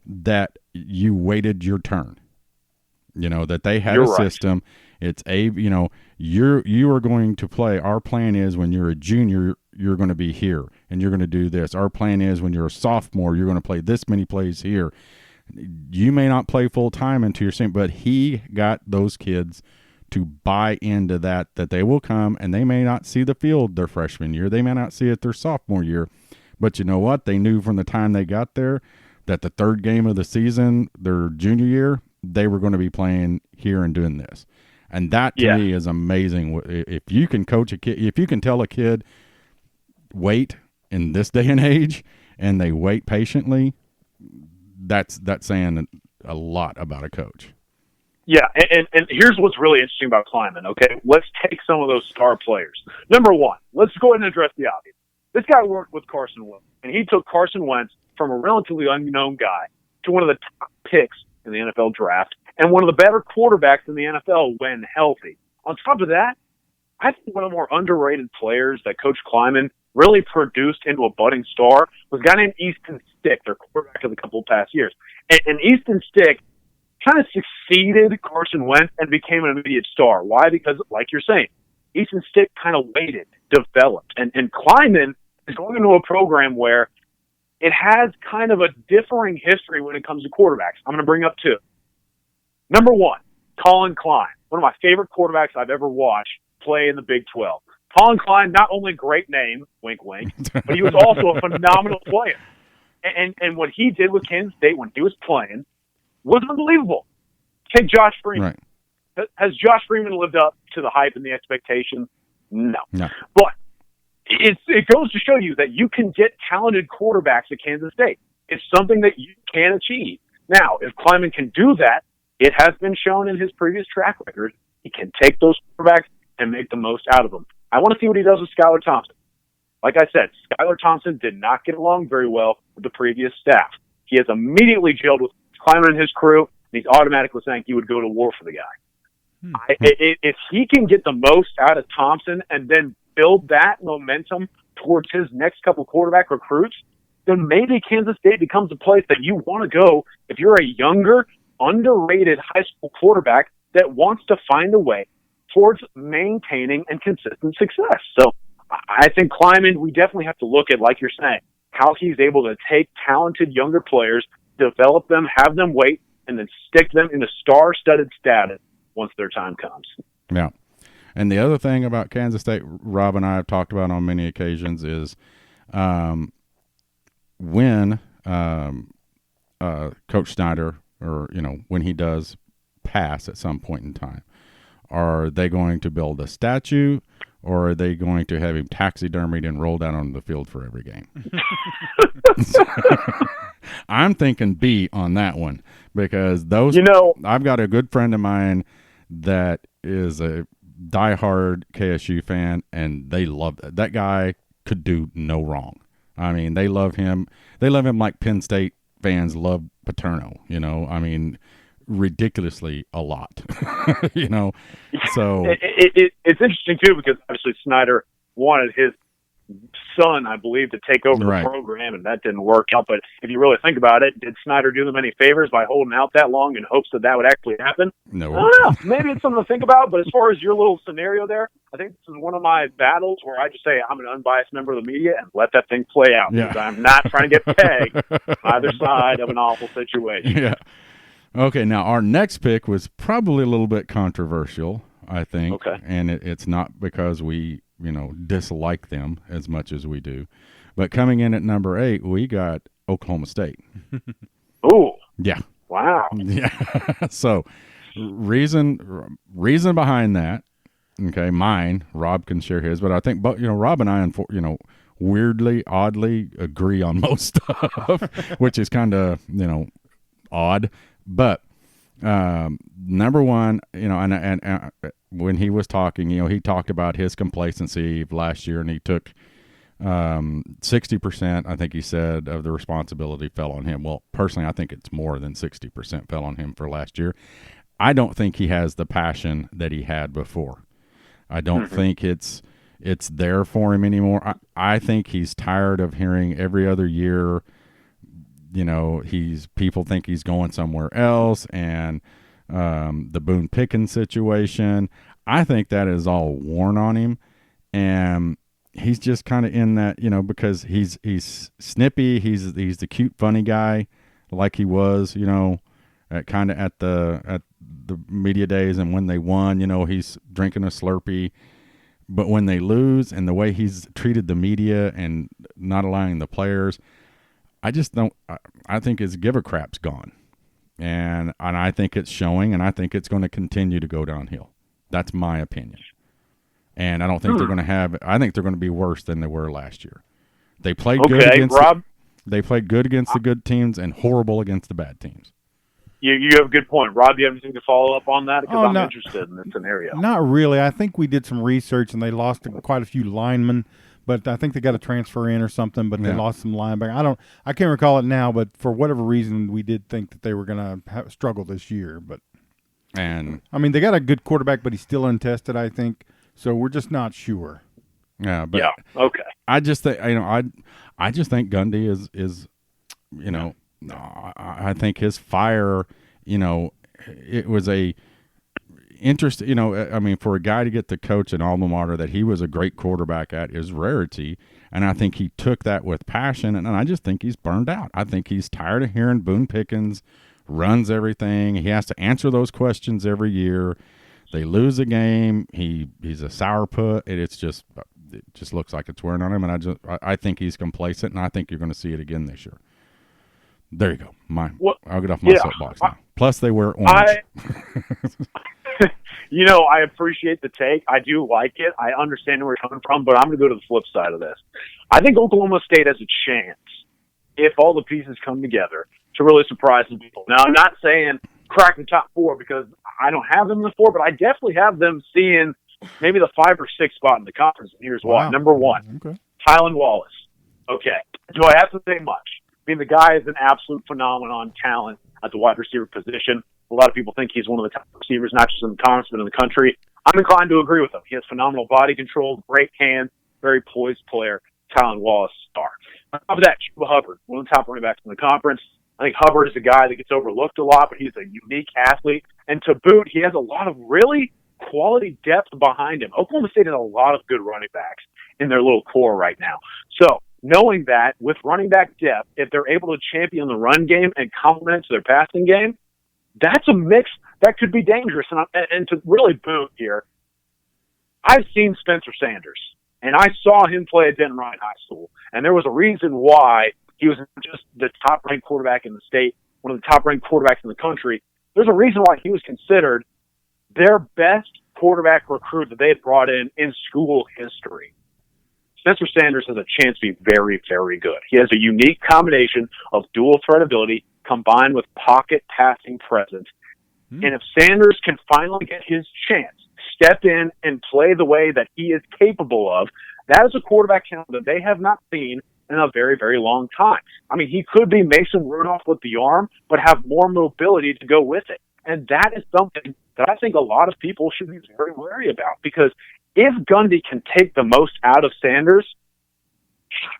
that you waited your turn. That they had system. It's you are going to play. Our plan is when you're a junior, you're going to be here and you're going to do this. Our plan is when you're a sophomore, you're going to play this many plays here. You may not play full time into your same, but he got those kids to buy into that they will come and they may not see the field their freshman year. They may not see it their sophomore year, but you know what? They knew from the time they got there that the third game of the season, their junior year, they were going to be playing here and doing this. And that to me is amazing. If you can coach a kid, if you can tell a kid, wait in this day and age, and they wait patiently, that's saying a lot about a coach. Yeah, and here's what's really interesting about Kleiman, okay? Let's take some of those star players. Number one, let's go ahead and address the obvious. This guy worked with Carson Wentz, and he took Carson Wentz from a relatively unknown guy to one of the top picks in the NFL draft and one of the better quarterbacks in the NFL when healthy. On top of that, I think one of the more underrated players that Coach Kleiman really produced into a budding star was a guy named Easton Stick, their quarterback of the couple of past years. And Easton Stick kind of succeeded Carson Wentz and became an immediate star. Why? Because, like you're saying, Easton Stick kind of waited, developed. And Kleiman is going into a program where it has kind of a differing history when it comes to quarterbacks. I'm going to bring up two. Number one, Collin Klein, one of my favorite quarterbacks I've ever watched play in the Big 12. Collin Klein, not only great name, wink, wink, but he was also a phenomenal player. And what he did with Kansas State when he was playing was unbelievable. Take Josh Freeman. Right. Has Josh Freeman lived up to the hype and the expectations? No. But it goes to show you that you can get talented quarterbacks at Kansas State. It's something that you can achieve. Now, if Kleiman can do that, it has been shown in his previous track record He can take those quarterbacks and make the most out of them. I want to see what he does with Skylar Thompson. Like I said, Skylar Thompson did not get along very well with the previous staff. He has immediately gelled with Kleiman and his crew, and he's automatically saying he would go to war for the guy. If he can get the most out of Thompson and then build that momentum towards his next couple quarterback recruits, then maybe Kansas State becomes a place that you want to go if you're a younger, underrated high school quarterback that wants to find a way towards maintaining and consistent success. So I think Kleiman, we definitely have to look at, like you're saying, how he's able to take talented younger players, develop them, have them wait, and then stick them in a star-studded status once their time comes. Yeah. And the other thing about Kansas State, Rob and I have talked about on many occasions, is when Coach Snyder, or, when he does pass at some point in time, are they going to build a statue, or are they going to have him taxidermied and rolled out onto the field for every game? I'm thinking B on that one, because I've got a good friend of mine that is a diehard KSU fan, and they love that. That guy could do no wrong. I mean, they love him. They love him like Penn State fans love Paterno, ridiculously a lot, So it's interesting too, because obviously Snyder wanted his son, I believe, to take over the program, and that didn't work out. But if you really think about it, did Snyder do them any favors by holding out that long in hopes that would actually happen? No. I don't know. Maybe it's something to think about. But as far as your little scenario there, I think this is one of my battles where I just say I'm an unbiased member of the media and let that thing play out. Yeah. Because I'm not trying to get pegged either side of an awful situation. Yeah. Okay, now our next pick was probably a little bit controversial, I think. Okay. And it's not because we, dislike them as much as we do. But coming in at number 8, we got Oklahoma State. Ooh. Yeah. Wow. Yeah. So reason behind that, okay, mine, Rob can share his, but I think, Rob and I, weirdly, oddly agree on most stuff, which is kind of, odd. But number one, and when he was talking, he talked about his complacency last year, and he took 60%, I think he said, of the responsibility fell on him. Well, personally, I think it's more than 60% fell on him for last year. I don't think he has the passion that he had before. I don't think it's there for him anymore. I think he's tired of hearing every other year, people think he's going somewhere else, and the Boone Pickens situation, I think that is all worn on him, and he's just kind of in that, because he's snippy, he's the cute, funny guy, like he was, at the media days, and when they won, he's drinking a Slurpee, but when they lose, and the way he's treated the media and not allowing the players, I just don't. I think his give a crap's gone, and I think it's showing, and I think it's going to continue to go downhill. That's my opinion, and I don't think they're going to have. I think they're going to be worse than they were last year. They played good against. Rob, they played good against the good teams and horrible against the bad teams. You have a good point, Rob. Do you have anything to follow up on that? Because I'm interested in this scenario. Not really. I think we did some research, and they lost quite a few linemen. But I think they got a transfer in or something, but they lost some linebacker. I can't recall it now, but for whatever reason, we did think that they were going to struggle this year. But they got a good quarterback, but he's still untested, I think. So we're just not sure. Yeah, but okay. I just think I just think Gundy is I think his fire, it was a interest, for a guy to get to coach an alma mater that he was a great quarterback at is rarity. And I think he took that with passion, and I just think he's burned out. I think he's tired of hearing Boone Pickens runs everything. He has to answer those questions every year. They lose a game. He's a sourpuss. It just looks like it's wearing on him. And I think he's complacent, and I think you're going to see it again this year. There you go. I'll get off my soapbox now. Plus, they wear orange. I appreciate the take. I do like it. I understand where you're coming from, but I'm going to go to the flip side of this. I think Oklahoma State has a chance, if all the pieces come together, to really surprise some people. Now, I'm not saying crack the top 4 because I don't have them in the 4, but I definitely have them seeing maybe the 5 or 6 spot in the conference. And here's why. Number 1, Okay. Tylan Wallace. Okay. Do I have to say much? I mean, the guy is an absolute phenomenon talent at the wide receiver position. A lot of people think he's one of the top receivers, not just in the conference, but in the country. I'm inclined to agree with him. He has phenomenal body control, great hands, very poised player. Tylan Wallace, star. On top of that, Chuba Hubbard, one of the top running backs in the conference. I think Hubbard is a guy that gets overlooked a lot, but he's a unique athlete. And to boot, he has a lot of really quality depth behind him. Oklahoma State has a lot of good running backs in their little core right now. So knowing that with running back depth, if they're able to champion the run game and complement it to their passing game, that's a mix that could be dangerous. And to really boot here, I've seen Spencer Sanders, and I saw him play at Denton Ryan High School, and there was a reason why he was just the top-ranked quarterback in the state, one of the top-ranked quarterbacks in the country. There's a reason why he was considered their best quarterback recruit that they had brought in school history. Spencer Sanders has a chance to be very, very good. He has a unique combination of dual threat ability combined with pocket passing presence. And if Sanders can finally get his chance, step in and play the way that he is capable of, that is a quarterback talent that they have not seen in a very, very long time. I mean, he could be Mason Rudolph with the arm, but have more mobility to go with it. And that is something that I think a lot of people should be very wary about, because if Gundy can take the most out of Sanders,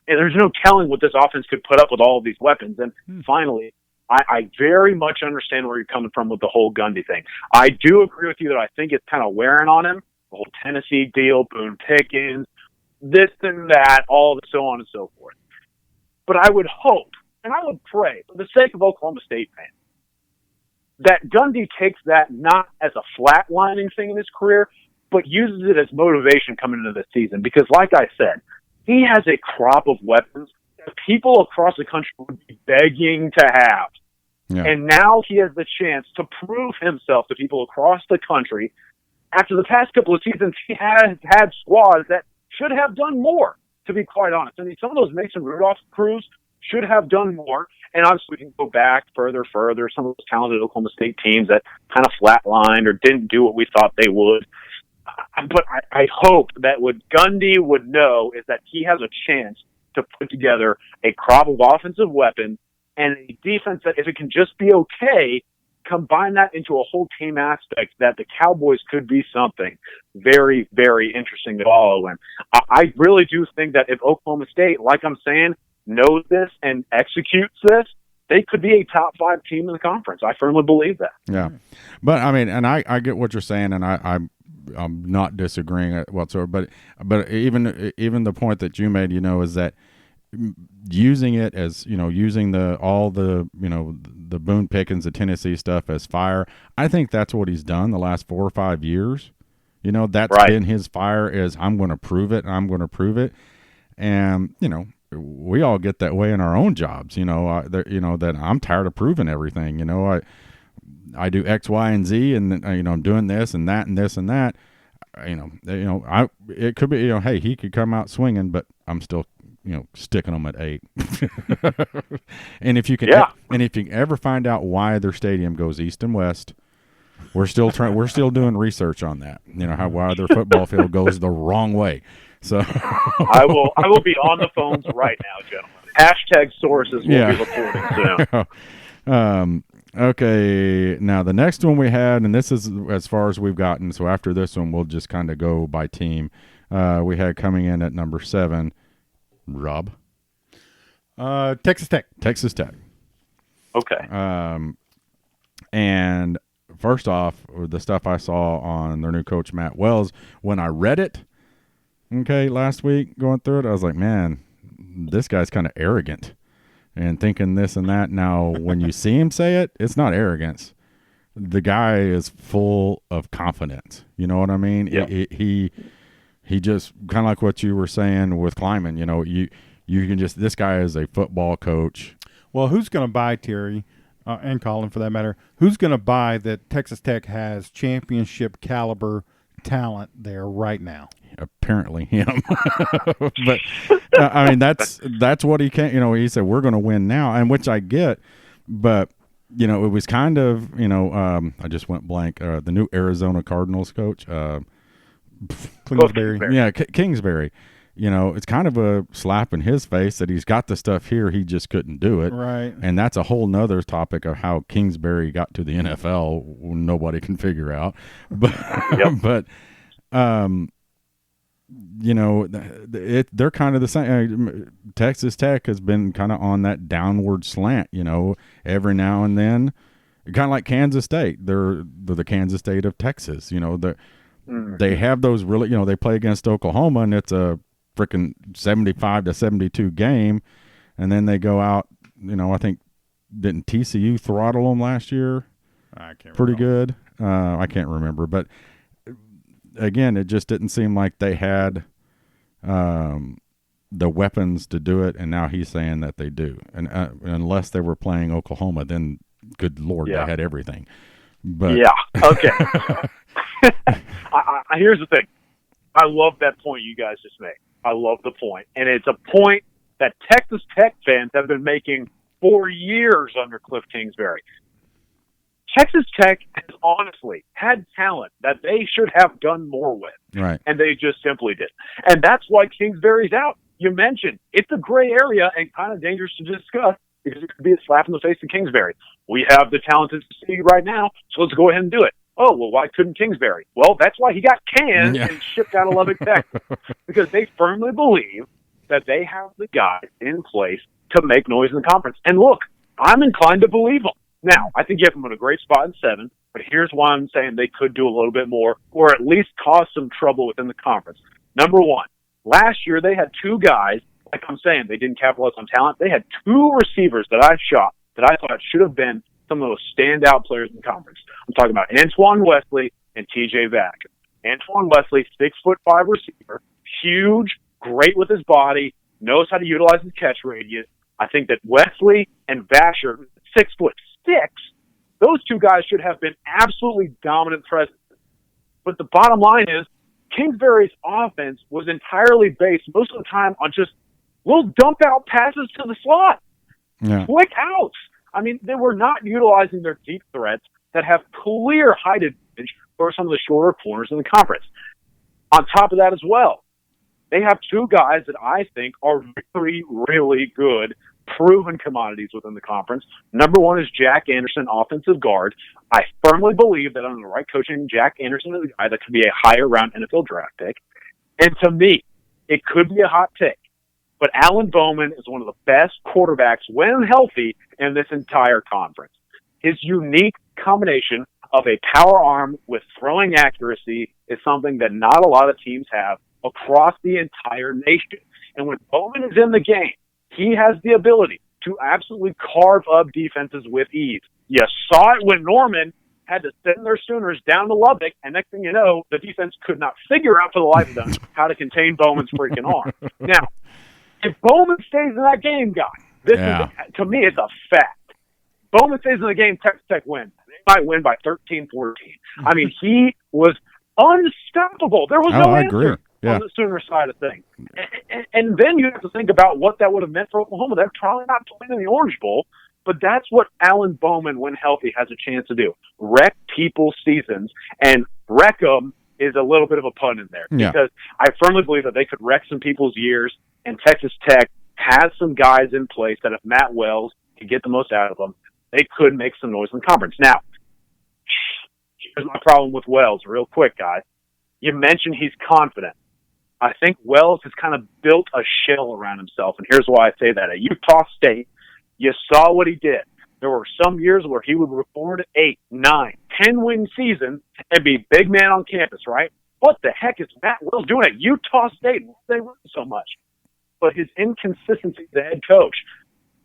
and there's no telling what this offense could put up with all of these weapons. And finally, I very much understand where you're coming from with the whole Gundy thing. I do agree with you that I think it's kind of wearing on him, the whole Tennessee deal, Boone Pickens, this and that, all the so on and so forth. But I would hope, and I would pray, for the sake of Oklahoma State fans, that Gundy takes that not as a flatlining thing in his career, but uses it as motivation coming into the season. Because like I said, he has a crop of weapons that people across the country would be begging to have. Yeah. And now he has the chance to prove himself to people across the country. After the past couple of seasons, he has had squads that should have done more, to be quite honest. I mean, some of those Mason Rudolph crews should have done more. And obviously we can go back further. Some of those talented Oklahoma State teams that kind of flatlined or didn't do what we thought they would. But I hope that what Gundy would know is that he has a chance to put together a crop of offensive weapons and a defense that, if it can just be okay, combine that into a whole team aspect, that the Cowboys could be something very, very interesting to follow. And I really do think that if Oklahoma State, like I'm saying, knows this and executes this, they could be a top 5 team in the conference. I firmly believe that. Yeah. But, I mean, and I get what you're saying, and I'm not disagreeing whatsoever. But even the point that you made, is that using it as, using the Boone Pickens, the Tennessee stuff as fire, I think that's what he's done the last 4 or 5 years. That's right. Been his fire, is I'm going to prove it, and I'm going to prove it. And, we all get that way in our own jobs, that I'm tired of proving everything. I do X, Y, and Z, and I'm doing this and that and this and that. It could be, hey, he could come out swinging, but I'm still, sticking them at 8. And if you can, and if you ever find out why their stadium goes east and west, we're still doing research on that. Why their football field goes the wrong way. So I will be on the phones right now, gentlemen. #sources will be reporting soon. Okay, now the next one we had, and this is as far as we've gotten, so after this one we'll just kind of go by team. We had coming in at number 7, Rob. Texas Tech. Texas Tech. Okay. And first off, the stuff I saw on their new coach, Matt Wells, when I read it, last week going through it, I was like, man, this guy's kind of arrogant and thinking this and that. Now, when you see him say it, it's not arrogance. The guy is full of confidence. You know what I mean? Yeah. He just kind of like what you were saying with Kleiman. You can just, this guy is a football coach. Well, who's going to buy, Terry, and Colin for that matter, who's going to buy that Texas Tech has championship caliber talent there right now? Apparently him. But I mean, that's what he can't, he said, we're going to win now, and which I get, but you know, it was kind of, you know, I just went blank. The new Arizona Cardinals coach, Kingsbury. yeah, Kingsbury. You know, it's kind of a slap in his face that he's got the stuff here, he just couldn't do it. Right. And that's a whole nother topic of how Kingsbury got to the NFL. Nobody can figure out. But, but you know, they're kind of the same. Texas Tech has been kind of on that downward slant, you know, every now and then. Kind of like Kansas State. They're the Kansas State of Texas. You know, they have those really, you know, they play against Oklahoma, and it's a freaking 75-72 game, and then they go out, you know, I think, didn't TCU throttle them last year? I can't pretty remember. good. I can't remember, but again, it just didn't seem like they had the weapons to do it, and now he's saying that they do. And unless they were playing Oklahoma, then good Lord, they had everything. But okay. Here's the thing. I love that point you guys just made. I love the point. And it's a point that Texas Tech fans have been making for years under Cliff Kingsbury. Texas Tech has honestly had talent that they should have done more with. Right. And they just simply did. And that's why Kingsbury's out. You mentioned it's a gray area and kind of dangerous to discuss because it could be a slap in the face to Kingsbury. We have the talented city right now, so let's go ahead and do it. Oh, well, why couldn't Kingsbury? Well, that's why he got canned and shipped out of Lubbock, Texas, because they firmly believe that they have the guys in place to make noise in the conference. And look, I'm inclined to believe them. Now, I think you have them in a great spot in 7, but here's why I'm saying they could do a little bit more or at least cause some trouble within the conference. Number one, last year they had 2 guys, like I'm saying, they didn't capitalize on talent. They had 2 receivers that I shot that I thought should have been some of those standout players in the conference. I'm talking about Antoine Wesley and TJ Vac. Antoine Wesley, 6'5" receiver, huge, great with his body, knows how to utilize his catch radius. I think that Wesley and Vasher, 6'6", those 2 guys should have been absolutely dominant presence. But the bottom line is, Kingsbury's offense was entirely based most of the time on just little dump out passes to the slot. Quick outs. I mean, they were not utilizing their deep threats that have clear height advantage over some of the shorter corners in the conference. On top of that as well, they have 2 guys that I think are really, really good, proven commodities within the conference. Number one is Jack Anderson, offensive guard. I firmly believe that under the right coaching, Jack Anderson is a guy that could be a higher round NFL draft pick. And to me, it could be a hot take, but Alan Bowman is one of the best quarterbacks when healthy in this entire conference. His unique combination of a power arm with throwing accuracy is something that not a lot of teams have across the entire nation. And when Bowman is in the game, he has the ability to absolutely carve up defenses with ease. You saw it when Norman had to send their Sooners down to Lubbock, and next thing you know, the defense could not figure out for the life of them how to contain Bowman's freaking arm. Now, if Bowman stays in that game, guys, this is, to me, it's a fact. Bowman stays in the game, Texas Tech wins. They might win by 13-14. I mean, he was unstoppable. There was no answer on the Sooner side of things. And then you have to think about what that would have meant for Oklahoma. They're probably not playing in the Orange Bowl, but that's what Alan Bowman, when healthy, has a chance to do. Wreck people's seasons, and wreck them is a little bit of a pun in there. Because I firmly believe that they could wreck some people's years, and Texas Tech has some guys in place that if Matt Wells can get the most out of them, they could make some noise in the conference. Now, here's my problem with Wells, real quick, guys. You mentioned he's confident. I think Wells has kind of built a shell around himself, and here's why I say that. At Utah State, you saw what he did. There were some years where he would record 8, 9, 10-win seasons and be big man on campus, right? What the heck is Matt Wells doing at Utah State? Why they run so much? But his inconsistency as a head coach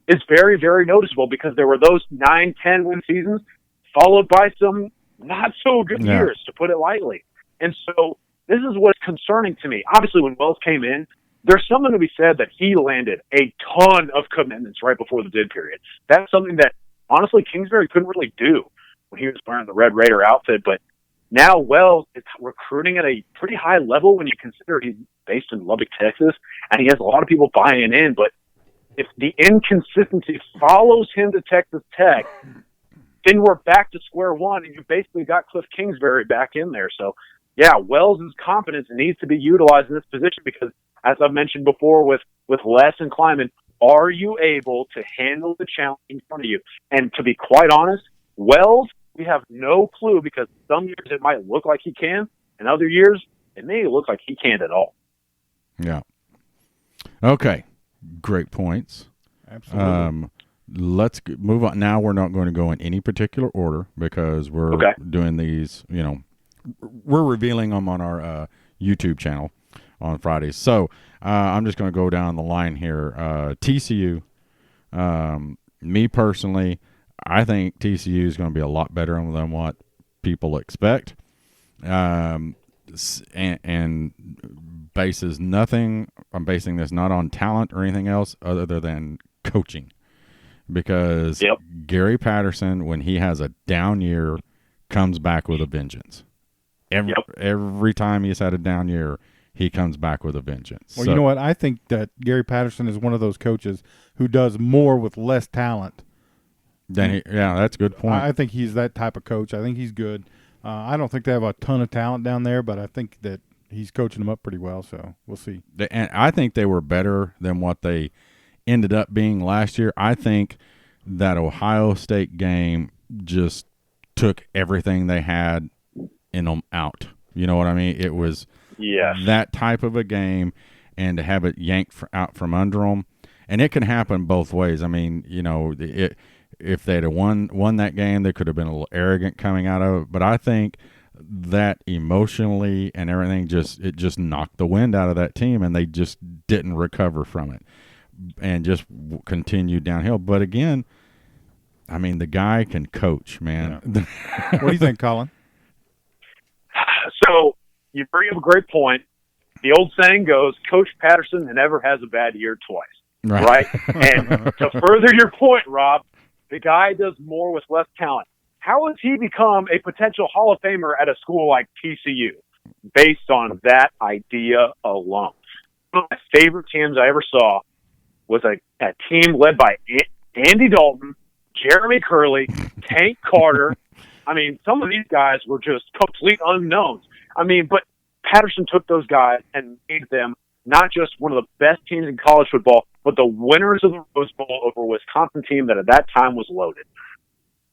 is very, very noticeable because there were those 9, 10-win seasons followed by some not-so-good years, to put it lightly. And so this is what's concerning to me. Obviously, when Wells came in, there's something to be said that he landed a ton of commitments right before the bid period. That's something that, honestly, Kingsbury couldn't really do when he was wearing the Red Raider outfit. But now Wells is recruiting at a pretty high level when you consider he's based in Lubbock, Texas, and he has a lot of people buying in. But if the inconsistency follows him to Texas Tech, then we're back to square one, and you basically got Cliff Kingsbury back in there. So, yeah, Wells' confidence needs to be utilized in this position because, as I've mentioned before with Les and Kleiman, are you able to handle the challenge in front of you? And to be quite honest, Wells, we have no clue because some years it might look like he can, and other years it may look like he can't at all. Yeah. Okay. Great points. Absolutely. Let's move on. Now we're not going to go in any particular order because we're doing these, we're revealing them on our YouTube channel on Fridays. So I'm just going to go down the line here. TCU, me personally, I think TCU is going to be a lot better than what people expect. And bases nothing. I'm basing this not on talent or anything else other than coaching. Because Gary Patterson, when he has a down year, comes back with a vengeance. Every time he's had a down year, he comes back with a vengeance. Well, you know what? I think that Gary Patterson is one of those coaches who does more with less talent. That's a good point. I think he's that type of coach. I think he's good. I don't think they have a ton of talent down there, but I think that he's coaching them up pretty well, so we'll see. And I think they were better than what they ended up being last year. I think that Ohio State game just took everything they had in them out. You know what I mean? It was that type of a game, and to have it yanked out from under them, and it can happen both ways. I mean, if they'd have won that game, they could have been a little arrogant coming out of it. But I think that emotionally and everything just knocked the wind out of that team, and they just didn't recover from it. And just continued downhill. But again, I mean, the guy can coach, man. Yeah. What do you think, Colin? So you bring up a great point. The old saying goes, Coach Patterson never has a bad year twice. Right? And to further your point, Rob, the guy does more with less talent. How has he become a potential Hall of Famer at a school like TCU based on that idea alone? One of my favorite teams I ever saw was a team led by Andy Dalton, Jeremy Curley, Tank Carter. I mean, some of these guys were just complete unknowns. I mean, but Patterson took those guys and made them not just one of the best teams in college football, but the winners of the Rose Bowl over a Wisconsin team that at that time was loaded.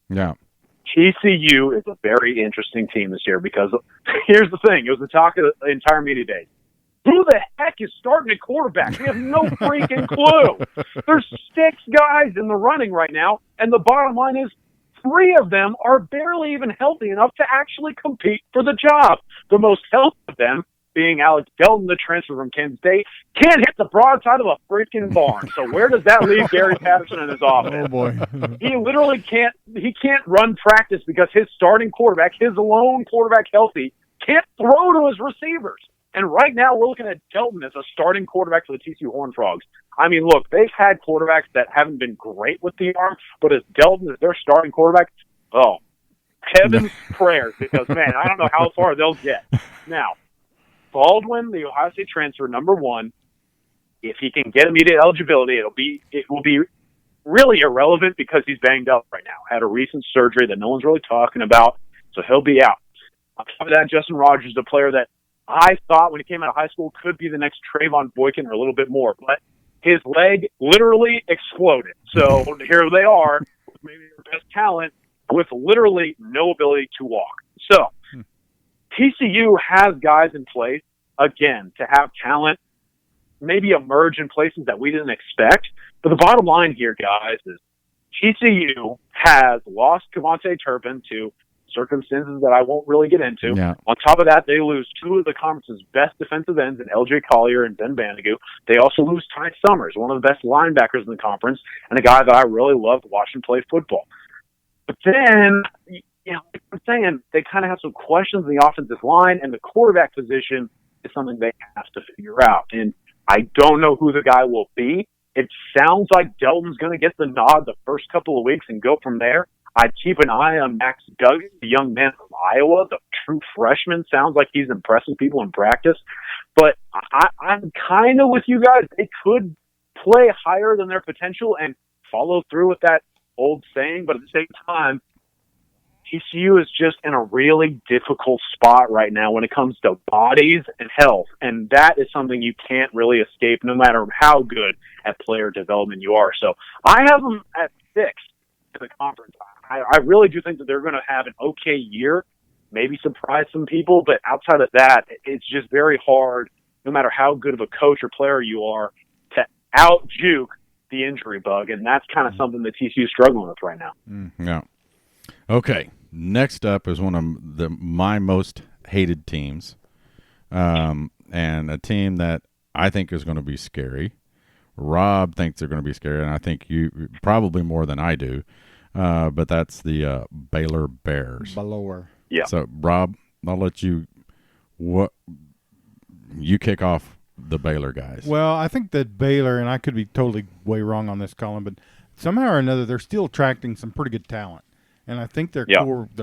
Yeah. TCU is a very interesting team this year because here's the thing. It was the talk of the entire media day. Who the heck is starting at quarterback? We have no freaking clue. There's 6 guys in the running right now, and the bottom line is 3 of them are barely even healthy enough to actually compete for the job. The most healthy of them, being Alex Delton, the transfer from Kansas State, can't hit the broadside of a freaking barn. So where does that leave Gary Patterson and his offense? Oh, boy. He literally can't run practice because his starting quarterback, his lone quarterback healthy, can't throw to his receivers. And right now we're looking at Delton as a starting quarterback for the TCU Horned Frogs. I mean, look, they've had quarterbacks that haven't been great with the arm, but as Delton is their starting quarterback, oh, heaven's prayers, because, man, I don't know how far they'll get. Now, Baldwin, the Ohio State transfer, number 1, if he can get immediate eligibility, it will be really irrelevant because he's banged up right now. Had a recent surgery that no one's really talking about, so he'll be out. On top of that, Justin Rogers is a player that I thought when he came out of high school could be the next Trayvon Boykin or a little bit more, but his leg literally exploded. So here they are, with maybe their best talent, with literally no ability to walk. So TCU has guys in place, again, to have talent maybe emerge in places that we didn't expect. But the bottom line here, guys, is TCU has lost Kevontae Turpin to circumstances that I won't really get into. Yeah. On top of that, they lose 2 of the conference's best defensive ends in LJ Collier and Ben Bandigu. They also lose Ty Summers, one of the best linebackers in the conference, and a guy that I really loved watching play football. But then, like I'm saying, they kind of have some questions in the offensive line, and the quarterback position is something they have to figure out. And I don't know who the guy will be. It sounds like Delton's going to get the nod the first couple of weeks and go from there. I'd keep an eye on Max Duggan, the young man from Iowa, the true freshman. Sounds like he's impressing people in practice. But I'm kind of with you guys. They could play higher than their potential and follow through with that old saying. But at the same time, TCU is just in a really difficult spot right now when it comes to bodies and health, and that is something you can't really escape no matter how good at player development you are. So I have them at 6 in the conference. I really do think that they're going to have an okay year, maybe surprise some people, but outside of that, it's just very hard, no matter how good of a coach or player you are, to out-juke the injury bug, and that's kind of something that TCU is struggling with right now. Yeah. Okay, next up is one of my most hated teams, and a team that I think is going to be scary. Rob thinks they're going to be scary, and I think you probably more than I do, but that's the Baylor Bears. Baylor. Yeah. So, Rob, I'll let you kick off the Baylor guys. Well, I think that Baylor, and I could be totally way wrong on this, Colin, but somehow or another they're still attracting some pretty good talent. And I think their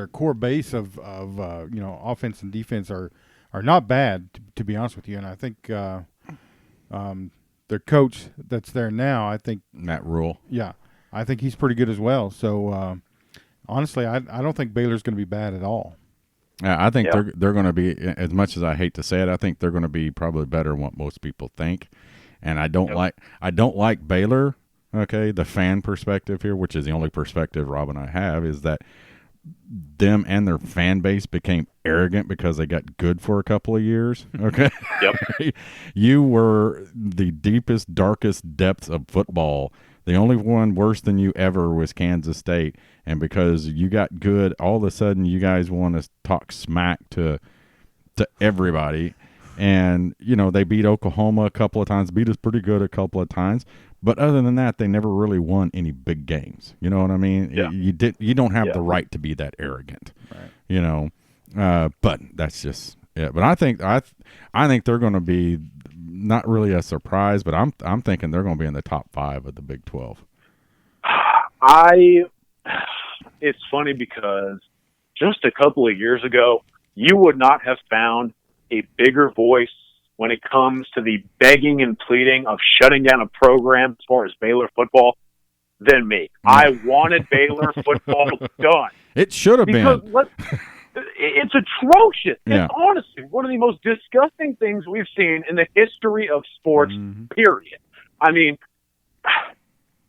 core base of offense and defense are not bad, to be honest with you. And I think their coach that's there now, I think Matt Rule. Yeah, I think he's pretty good as well. So honestly, I don't think Baylor's going to be bad at all. I think they're going to be, as much as I hate to say it, I think they're going to be probably better than what most people think. And I don't like Baylor. Okay, the fan perspective here, which is the only perspective Rob and I have, is that them and their fan base became arrogant because they got good for a couple of years. Okay. Yep. You were the deepest, darkest depths of football. The only one worse than you ever was Kansas State. And because you got good, all of a sudden you guys want to talk smack to everybody. And, they beat Oklahoma a couple of times, beat us pretty good a couple of times. But other than that, they never really won any big games. You know what I mean? Yeah. You don't have the right to be that arrogant. Right. But that's just it. But I think they're going to be not really a surprise, but I'm thinking they're going to be in the top 5 of the Big 12. It's funny because just a couple of years ago, you would not have found a bigger voice when it comes to the begging and pleading of shutting down a program as far as Baylor football than me. I wanted Baylor football done. It should have been. It's atrocious. Yeah. It's honestly one of the most disgusting things we've seen in the history of sports, period. I mean,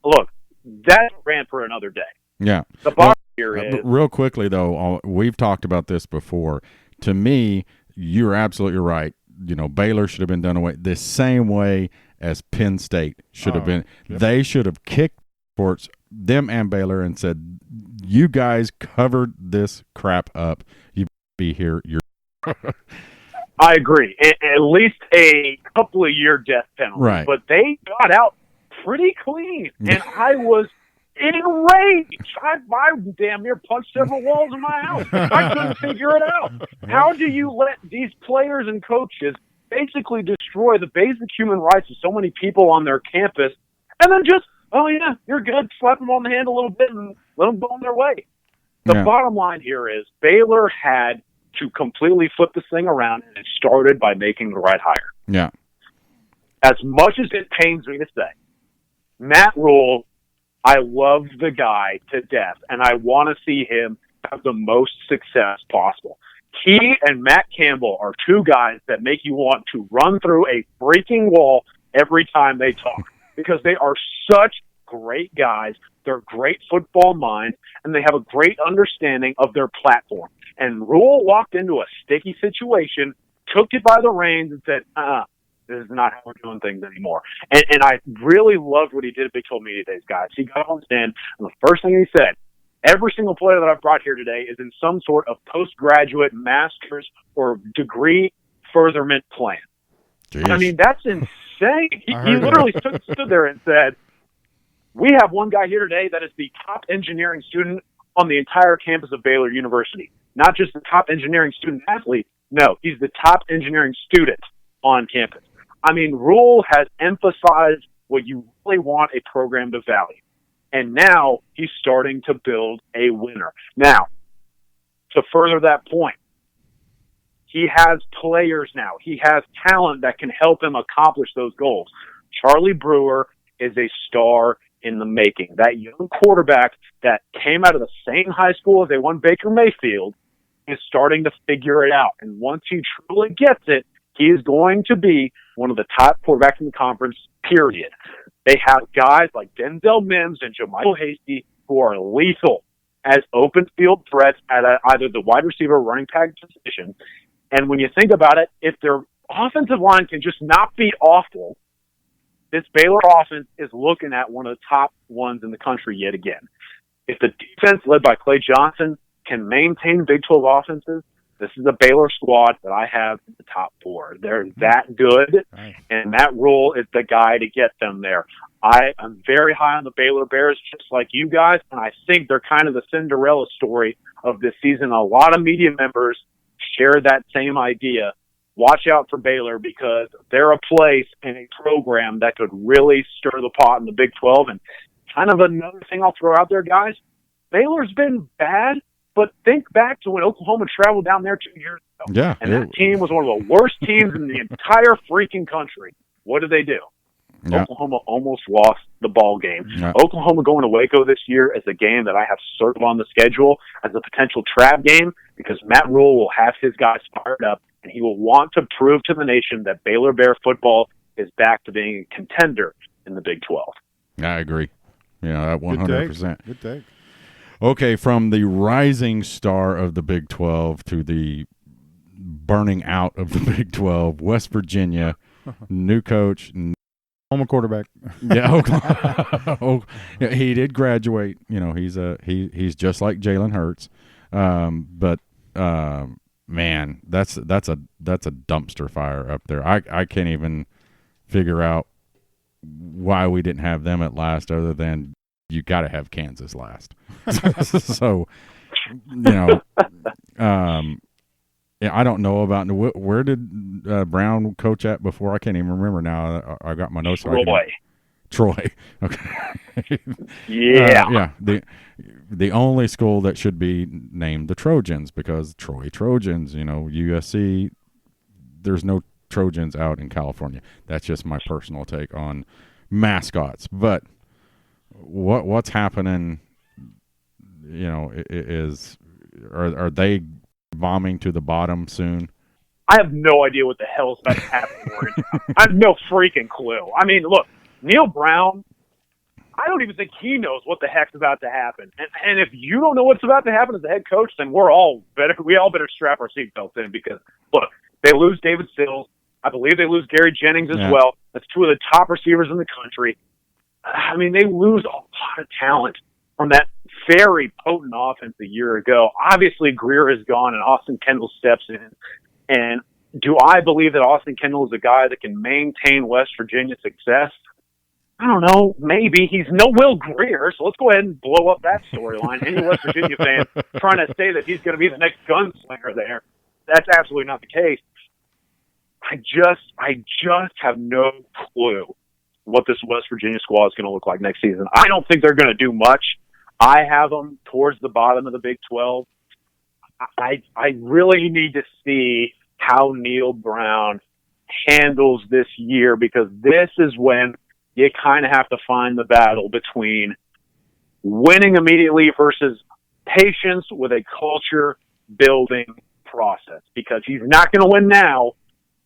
look, that ran for another day. Yeah. The bottom here is... Real quickly, though, we've talked about this before. To me, you're absolutely right. Baylor should have been done away the same way as Penn State should have been. Yep. They should have kicked sports, them and Baylor, and said, you guys covered this crap up. You be here. I agree. At least a couple of year death penalty. Right. But they got out pretty clean. And I was enraged. I damn near punched several walls in my house. I couldn't figure it out. How do you let these players and coaches basically destroy the basic human rights of so many people on their campus and then just, oh yeah, you're good, slap them on the hand a little bit and let them go on their way? The bottom line here is Baylor had to completely flip this thing around, and it started by making the right hire. Yeah. As much as it pains me to say, Matt Rule, I love the guy to death, and I want to see him have the most success possible. He and Matt Campbell are two guys that make you want to run through a freaking wall every time they talk because they are such great guys. They're great football minds, and they have a great understanding of their platform. And Rule walked into a sticky situation, took it by the reins, and said, this is not how we're doing things anymore. And I really loved what he did at Big 12 Media Days, guys. He got on the stand, and the first thing he said, every single player that I've brought here today is in some sort of postgraduate, master's, or degree furtherment plan. Jeez. I mean, that's insane. He literally stood there and said, we have one guy here today that is the top engineering student on the entire campus of Baylor University. Not just the top engineering student athlete. No, he's the top engineering student on campus. I mean, Rule has emphasized what you really want a program to value. And now he's starting to build a winner. Now, to further that point, he has players now. He has talent that can help him accomplish those goals. Charlie Brewer is a star in the making. That young quarterback that came out of the same high school as they won Baker Mayfield is starting to figure it out. And once he truly gets it, he is going to be one of the top quarterbacks in the conference, period. They have guys like Denzel Mims and Jamichael Hasty who are lethal as open field threats at either the wide receiver or running back position. And when you think about it, if their offensive line can just not be awful, this Baylor offense is looking at one of the top ones in the country yet again. If the defense led by Clay Johnson can maintain Big 12 offenses, this is a Baylor squad that I have in the top 4. They're that good, and Matt Rule is the guy to get them there. I am very high on the Baylor Bears, just like you guys, and I think they're kind of the Cinderella story of this season. A lot of media members share that same idea. Watch out for Baylor because they're a place and a program that could really stir the pot in the Big 12. And kind of another thing I'll throw out there, guys, Baylor's been bad, but think back to when Oklahoma traveled down there 2 years ago. Yeah. And that team was one of the worst teams in the entire freaking country. What did they do? Yeah. Oklahoma almost lost the ball game. Yeah. Oklahoma going to Waco this year is a game that I have circled on the schedule as a potential trap game because Matt Rule will have his guys fired up and he will want to prove to the nation that Baylor Bear football is back to being a contender in the Big 12. I agree. Yeah, 100%. Good take. Okay, from the rising star of the Big 12 to the burning out of the Big 12, West Virginia, new coach. Oklahoma quarterback. Yeah, Oklahoma. He did graduate. You know, he's just like Jalen Hurts. But man, that's a dumpster fire up there. I can't even figure out why we didn't have them at last, other than you got to have Kansas last. So, you know, yeah, I don't know about where did Brown coach at before. I can't even remember now. I got my notes. Troy. Okay. Yeah. Yeah. The only school that should be named the Trojans, because Troy Trojans, you know, USC, there's no Trojans out in California. That's just my personal take on mascots. But what's happening, you know, are they bombing to the bottom soon? I have no idea what the hell's about to happen. I have no freaking clue. I mean, look, Neil Brown, I don't even think he knows what the heck's about to happen. And if you don't know what's about to happen as the head coach, then we all better strap our seatbelts in, because, look, they lose David Sills. I believe they lose Gary Jennings as well. That's two of the top receivers in the country. I mean, they lose a lot of talent from that very potent offense a year ago. Obviously, Greer is gone and Austin Kendall steps in. And do I believe that Austin Kendall is a guy that can maintain West Virginia's success? I don't know. Maybe. He's no Will Greer, so let's go ahead and blow up that storyline. Any West Virginia fan trying to say that he's going to be the next gunslinger there, that's absolutely not the case. I just have no clue what this West Virginia squad is going to look like next season. I don't think they're going to do much. I have them towards the bottom of the Big 12. I really need to see how Neil Brown handles this year, because this is when you kind of have to find the battle between winning immediately versus patience with a culture building process, because he's not going to win now,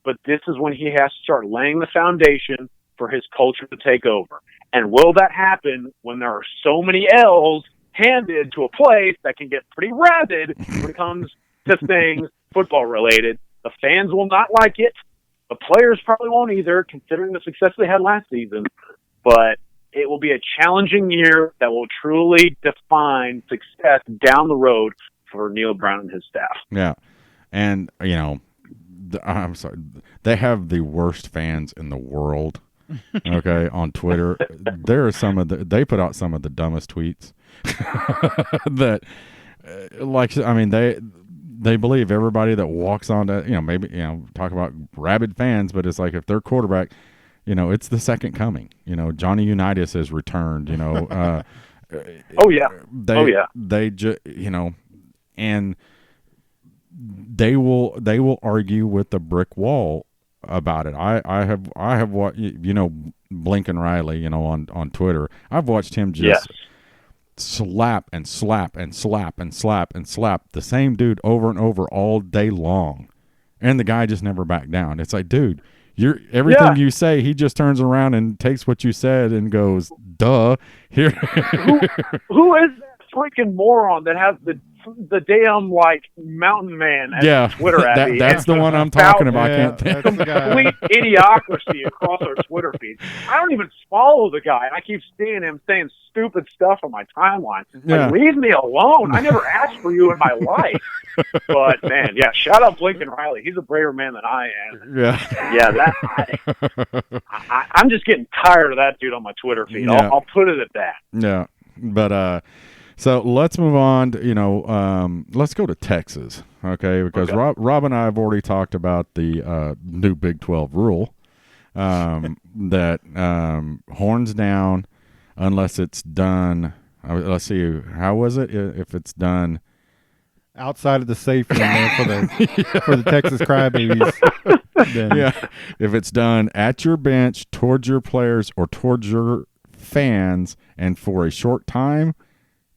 but this is when he has to start laying the foundation for his culture to take over. And will that happen when there are so many L's handed to a place that can get pretty rabid when it comes to things football related? The fans will not like it. The players probably won't either, considering the success they had last season. But it will be a challenging year that will truly define success down the road for Neil Brown and his staff. Yeah. And, you know, I'm sorry, they have the worst fans in the world. Okay, on Twitter, there are they put out some of the dumbest tweets that, like, I mean, they believe everybody that walks on to, you know, maybe, you know, talk about rabid fans, but it's like, if their quarterback, you know, it's the second coming, you know, Johnny Unitas has returned, you know, they just, you know, and they will argue with the brick wall about it. I have what, you know, Blinken Riley, on Twitter. I've watched him just slap and slap and slap and slap and slap the same dude over and over all day long, and the guy just never backed down. It's like, dude, everything you say, he just turns around and takes what you said and goes, duh. Here. Who is that freaking moron that has the damn mountain man as Twitter ad? That's the one I'm talking about. I can't think. Complete idiocracy across our Twitter feed. I don't even follow the guy. I keep seeing him saying stupid stuff on my timeline. Leave me alone. I never asked for you in my life. But man, shout out Blinken Riley. He's a braver man than I am. I'm just getting tired of that dude on my Twitter feed. I'll put it at that. Yeah, but so let's move on to, let's go to Texas, okay? Because Rob and I have already talked about the new Big 12 rule that horns down unless it's done. Let's see, how was it? If it's done outside of the safe room there for the Texas Crybabies. Then. If it's done at your bench, towards your players, or towards your fans, and for a short time,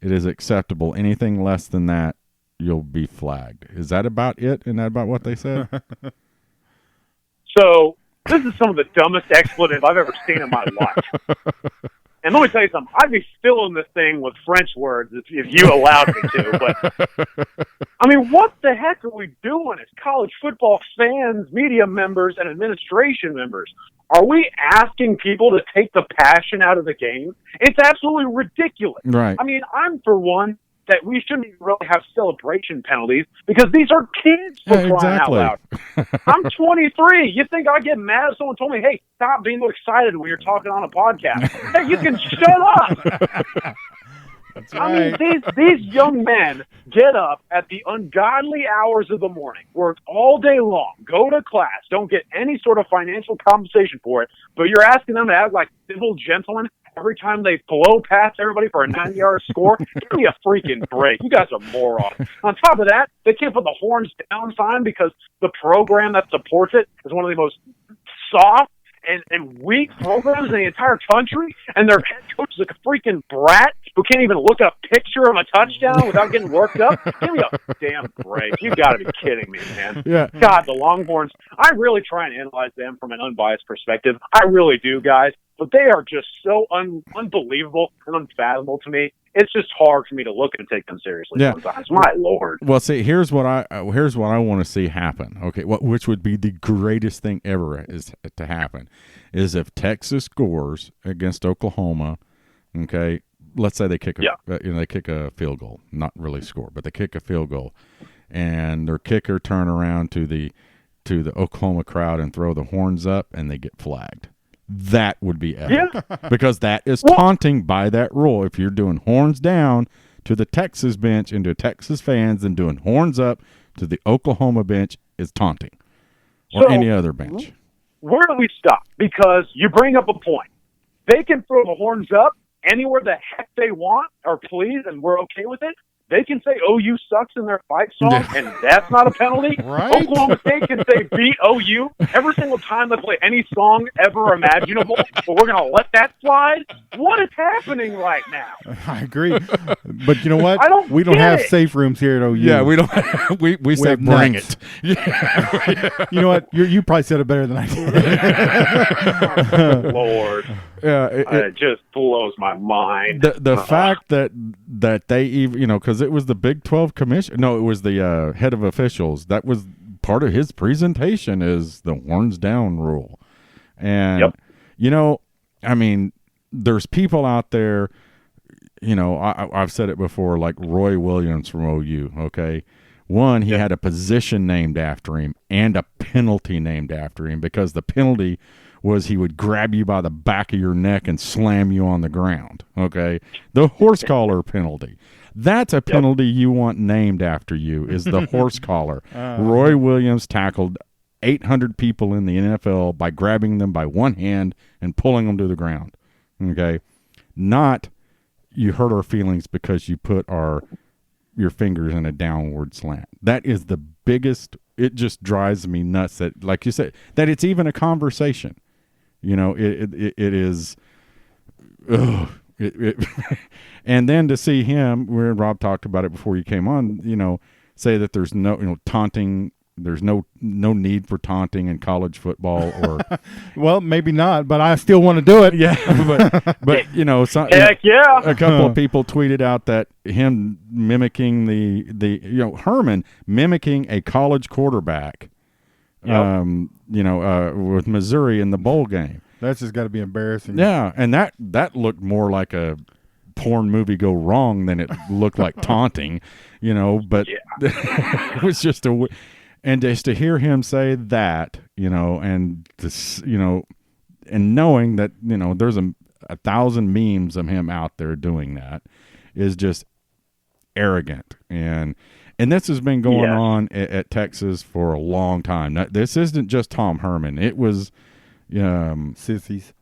it is acceptable. Anything less than that, you'll be flagged. Is that about it? Isn't that about what they said? So this is some of the dumbest expletive I've ever seen in my life. And let me tell you something. I'd be filling this thing with French words if you allowed me to. But, I mean, what the heck are we doing as college football fans, media members, and administration members? Are we asking people to take the passion out of the game? It's absolutely ridiculous. Right. I mean, I'm for one that we shouldn't even really have celebration penalties because these are kids for crying out loud. I'm 23. You think I'd get mad if someone told me, hey, stop being so excited when you're talking on a podcast? Hey, you can shut up. That's right. I mean, these young men get up at the ungodly hours of the morning, work all day long, go to class, don't get any sort of financial compensation for it, but you're asking them to act like civil gentlemen every time they blow past everybody for a 90-yard score. Give me a freaking break. You guys are morons. On top of that, they can't put the horns down sign because the program that supports it is one of the most soft and weak programs in the entire country, and their head coach is like a freaking brat who can't even look at a picture of a touchdown without getting worked up. Give me a damn break. You got to be kidding me, man. Yeah. God, the Longhorns, I really try and analyze them from an unbiased perspective. I really do, guys. But they are just so unbelievable and unfathomable to me. It's just hard for me to look and take them seriously sometimes. My Lord. Well, see, here's what I want to see happen. Okay, which would be the greatest thing ever is to happen, is if Texas scores against Oklahoma. Okay, let's say they kick a field goal, not really score, but they kick a field goal, and their kicker turn around to the Oklahoma crowd and throw the horns up, and they get flagged. That would be epic because that is taunting by that rule. If you're doing horns down to the Texas bench and to Texas fans and doing horns up to the Oklahoma bench is taunting, or any other bench. Where do we stop? Because you bring up a point. They can throw the horns up anywhere the heck they want or please, and we're okay with it. They can say OU sucks in their fight song, and that's not a penalty. Right? Oklahoma State can say beat OU every single time they play any song ever imaginable, but we're going to let that slide? What is happening right now? I agree. But you know what? We don't get have it. safe rooms here at OU. Yeah, we don't. we say have bring nuts. it. Yeah. You know what? You probably said it better than I did. Lord. Yeah, It just blows my mind. The fact that they even, because it was the Big 12 commission. No, it was the head of officials. That was part of his presentation is the horns down rule. And, I mean, there's people out there, I've said it before, like Roy Williams from OU, okay? One, he had a position named after him and a penalty named after him because the penalty was he would grab you by the back of your neck and slam you on the ground, okay? The horse collar penalty. That's a penalty you want named after you is the horse collar. Roy Williams tackled 800 people in the NFL by grabbing them by one hand and pulling them to the ground, okay? Not you hurt our feelings because you put your fingers in a downward slant. That is the biggest. It just drives me nuts that, like you said, that it's even a conversation. You know, it is. Ugh, and then to see him, where Rob talked about it before you came on, you know, say that there's no, taunting. There's no need for taunting in college football, or well, maybe not, but I still want to do it. Yeah, but Heck yeah. A couple of people tweeted out that him mimicking the Herman mimicking a college quarterback, with Missouri in the bowl game. That's just got to be embarrassing. Yeah, and that looked more like a porn movie go wrong than it looked like taunting, but it was just and just to hear him say that, and this, and knowing that, there's a 1,000 memes of him out there doing that is just arrogant. And this has been going on at Texas for a long time. Now, this isn't just Tom Herman. It was sissies.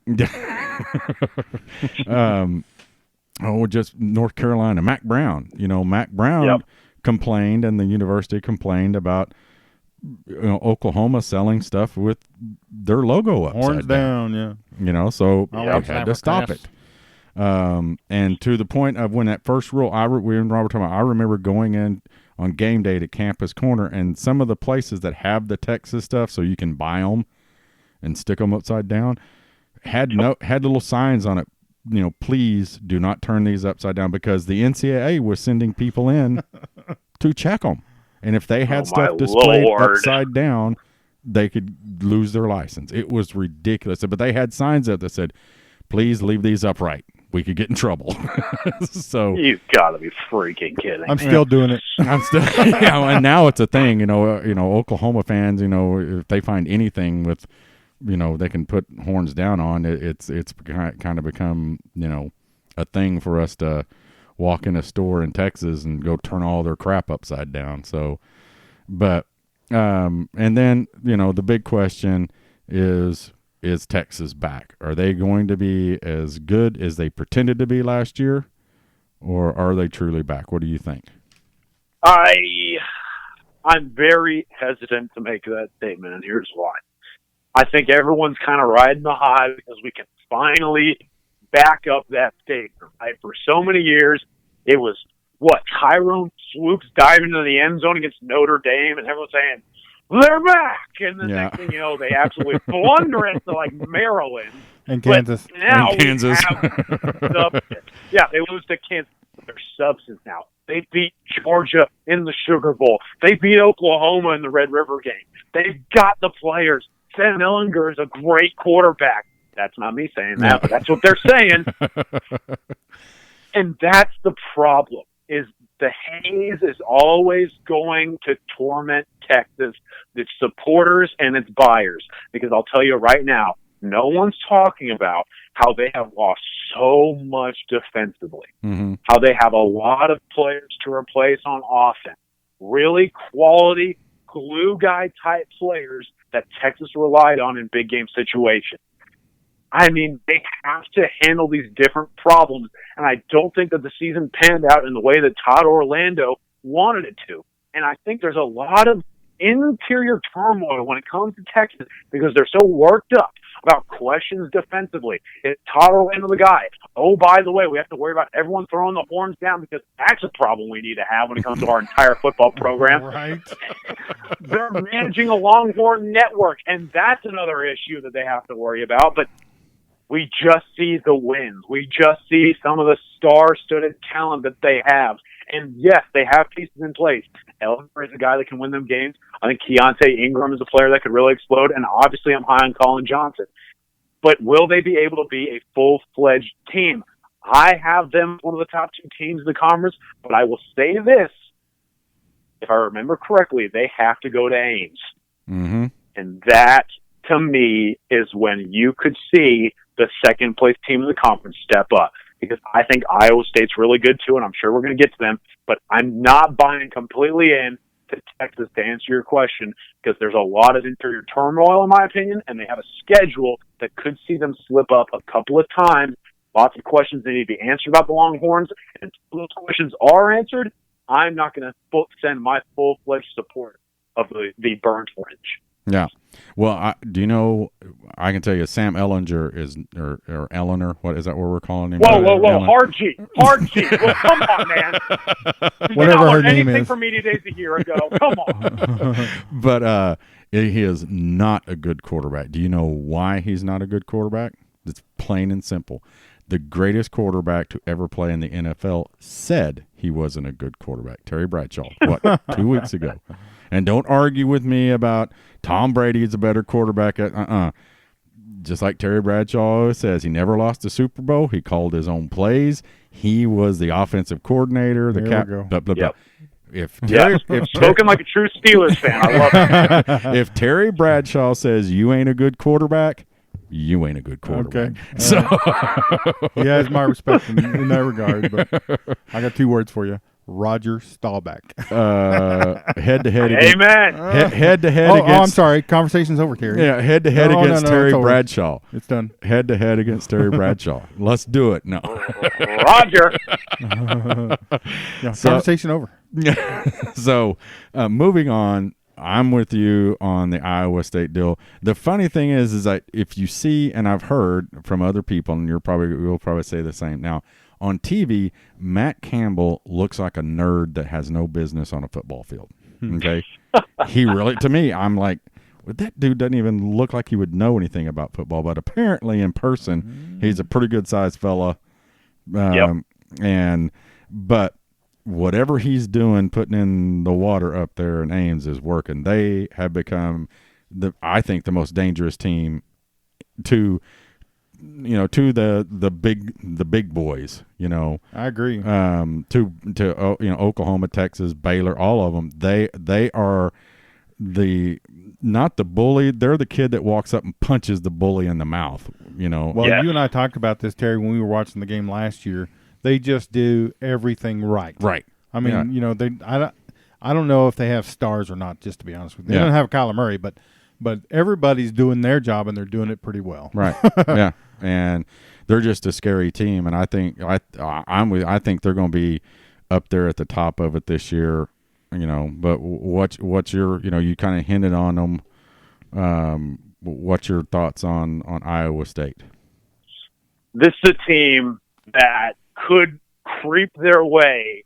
Just North Carolina. Mac Brown. Mac Brown complained, and the university complained about Oklahoma selling stuff with their logo upside horns down. So they had to stop it. And to the point of when that first rule, we and Robert were talking about, I remember going in on game day to Campus Corner, and some of the places that have the Texas stuff, so you can buy them and stick them upside down, had little signs on it. Please do not turn these upside down, because the NCAA was sending people in to check them. And if they had stuff displayed upside down, they could lose their license. It was ridiculous. But they had signs up that said, please leave these upright. We could get in trouble. So you've got to be freaking kidding. I'm still doing it. I'm still, and now it's a thing. Oklahoma fans. If they find anything with, they can put horns down on it. It's kind of become a thing for us to walk in a store in Texas and go turn all their crap upside down. So, but and then the big question is Texas back? Are they going to be as good as they pretended to be last year, or are they truly back? What do you think? I'm very hesitant to make that statement, and here's why. I think everyone's kind of riding the high because we can finally back up that statement. Right? For so many years, it was Tyrone Swoops diving into the end zone against Notre Dame, and everyone's saying, they're back. And the next thing you know, they absolutely blunder into Maryland and Kansas. But now and Kansas. They lose to Kansas. They're substance now. They beat Georgia in the Sugar Bowl. They beat Oklahoma in the Red River game. They've got the players. Sam Ehlinger is a great quarterback. That's not me saying that, but that's what they're saying. And that's the problem, is the haze is always going to torment Texas, its supporters and its buyers. Because I'll tell you right now, no one's talking about how they have lost so much defensively, how they have a lot of players to replace on offense, really quality glue guy type players that Texas relied on in big game situations. I mean, they have to handle these different problems, and I don't think that the season panned out in the way that Todd Orlando wanted it to. And I think there's a lot of interior turmoil when it comes to Texas because they're so worked up about questions defensively. Is Todd Orlando the guy? Oh, by the way, we have to worry about everyone throwing the horns down because that's a problem we need to have when it comes to our entire football program. Right. They're managing a Longhorn network, and that's another issue that they have to worry about. But we just see the wins. We just see some of the star-studded talent that they have. And, yes, they have pieces in place. Elmer is a guy that can win them games. I think Keontae Ingram is a player that could really explode. And, obviously, I'm high on Colin Johnson. But will they be able to be a full-fledged team? I have them one of the top two teams in the conference. But I will say this. If I remember correctly, they have to go to Ames. Mm-hmm. And that, to me, is when you could see the second-place team in the conference step up. Because I think Iowa State's really good, too, and I'm sure we're going to get to them. But I'm not buying completely in to Texas to answer your question because there's a lot of interior turmoil, in my opinion, and they have a schedule that could see them slip up a couple of times. Lots of questions that need to be answered about the Longhorns. And until those questions are answered, I'm not going to send my full-fledged support of the burnt orange. Yeah. Well, do you know? I can tell you, Sam Ellinger is or Eleanor. What is that? What we're calling him? Whoa! Hard G. Well, come on, man. Did you Whatever not her want name anything is. for Media Days a year ago? Come on. But he is not a good quarterback. Do you know why he's not a good quarterback? It's plain and simple. The greatest quarterback to ever play in the NFL said he wasn't a good quarterback. Terry Bradshaw, 2 weeks ago. And don't argue with me about Tom Brady is a better quarterback. Just like Terry Bradshaw always says, he never lost a Super Bowl. He called his own plays. He was the offensive coordinator. The There we go. blah, blah, blah. Yep. If Terry, Spoken like a true Steelers fan. I love it. if Terry Bradshaw says you ain't a good quarterback, you ain't a good quarterback. Okay. So He has my respect in that regard. But I got 2 words for you: Roger Staubach. head to head against Amen. head to head Oh, against. I'm sorry. Conversation's over, Terry. Yeah, head to head No, against no, Terry it's over. Bradshaw. It's done. Head to head against Terry Bradshaw. Let's do it. No. Roger. Yeah, So- conversation over. So, moving on, I'm with you on the Iowa State deal. The funny thing is that if you see, and I've heard from other people, and you'll probably say the same now, on TV, Matt Campbell looks like a nerd that has no business on a football field. Okay, he really, to me, I'm like, well, that dude doesn't even look like he would know anything about football, but apparently in person, he's a pretty good sized fella. Yep. But whatever he's doing, putting in the water up there in Ames is working. They have become I think the most dangerous team to the big boys, I agree. to Oklahoma, Texas, Baylor, all of them. They are not the bully. They're the kid that walks up and punches the bully in the mouth. Well, Yes. you and I talked about this, Terry, when we were watching the game last year. They just do everything right. Right. I mean, Yeah. I don't know if they have stars or not. Just to be honest with you, they Yeah. don't have Kyler Murray, but everybody's doing their job and they're doing it pretty well. Right. Yeah. And they're just a scary team, and I think I think they're going to be up there at the top of it this year. But what's your you kind of hinted on them. What's your thoughts on Iowa State? This is a team that could creep their way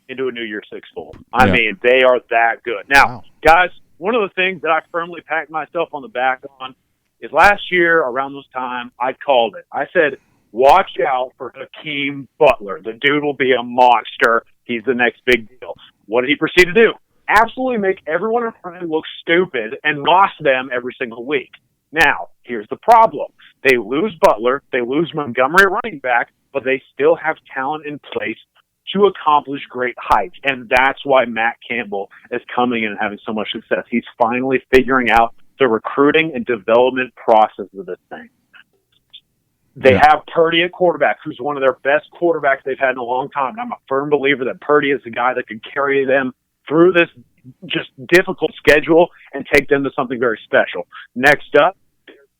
into a New Year's Six bowl. I Yeah. mean, they are that good. Now, Wow. guys, one of the things that I firmly packed myself on the back on is last year around this time, I called it. I said, watch out for Hakeem Butler. The dude will be a monster. He's the next big deal. What did he proceed to do? Absolutely make everyone in front of him look stupid and loss them every single week. Now, here's the problem. They lose Butler. They lose Montgomery at running back, but they still have talent in place to accomplish great heights. And that's why Matt Campbell is coming in and having so much success. He's finally figuring out the recruiting and development process of this thing. They have Purdy at quarterback, who's one of their best quarterbacks they've had in a long time. And I'm a firm believer that Purdy is the guy that could carry them through this just difficult schedule and take them to something very special. Next up,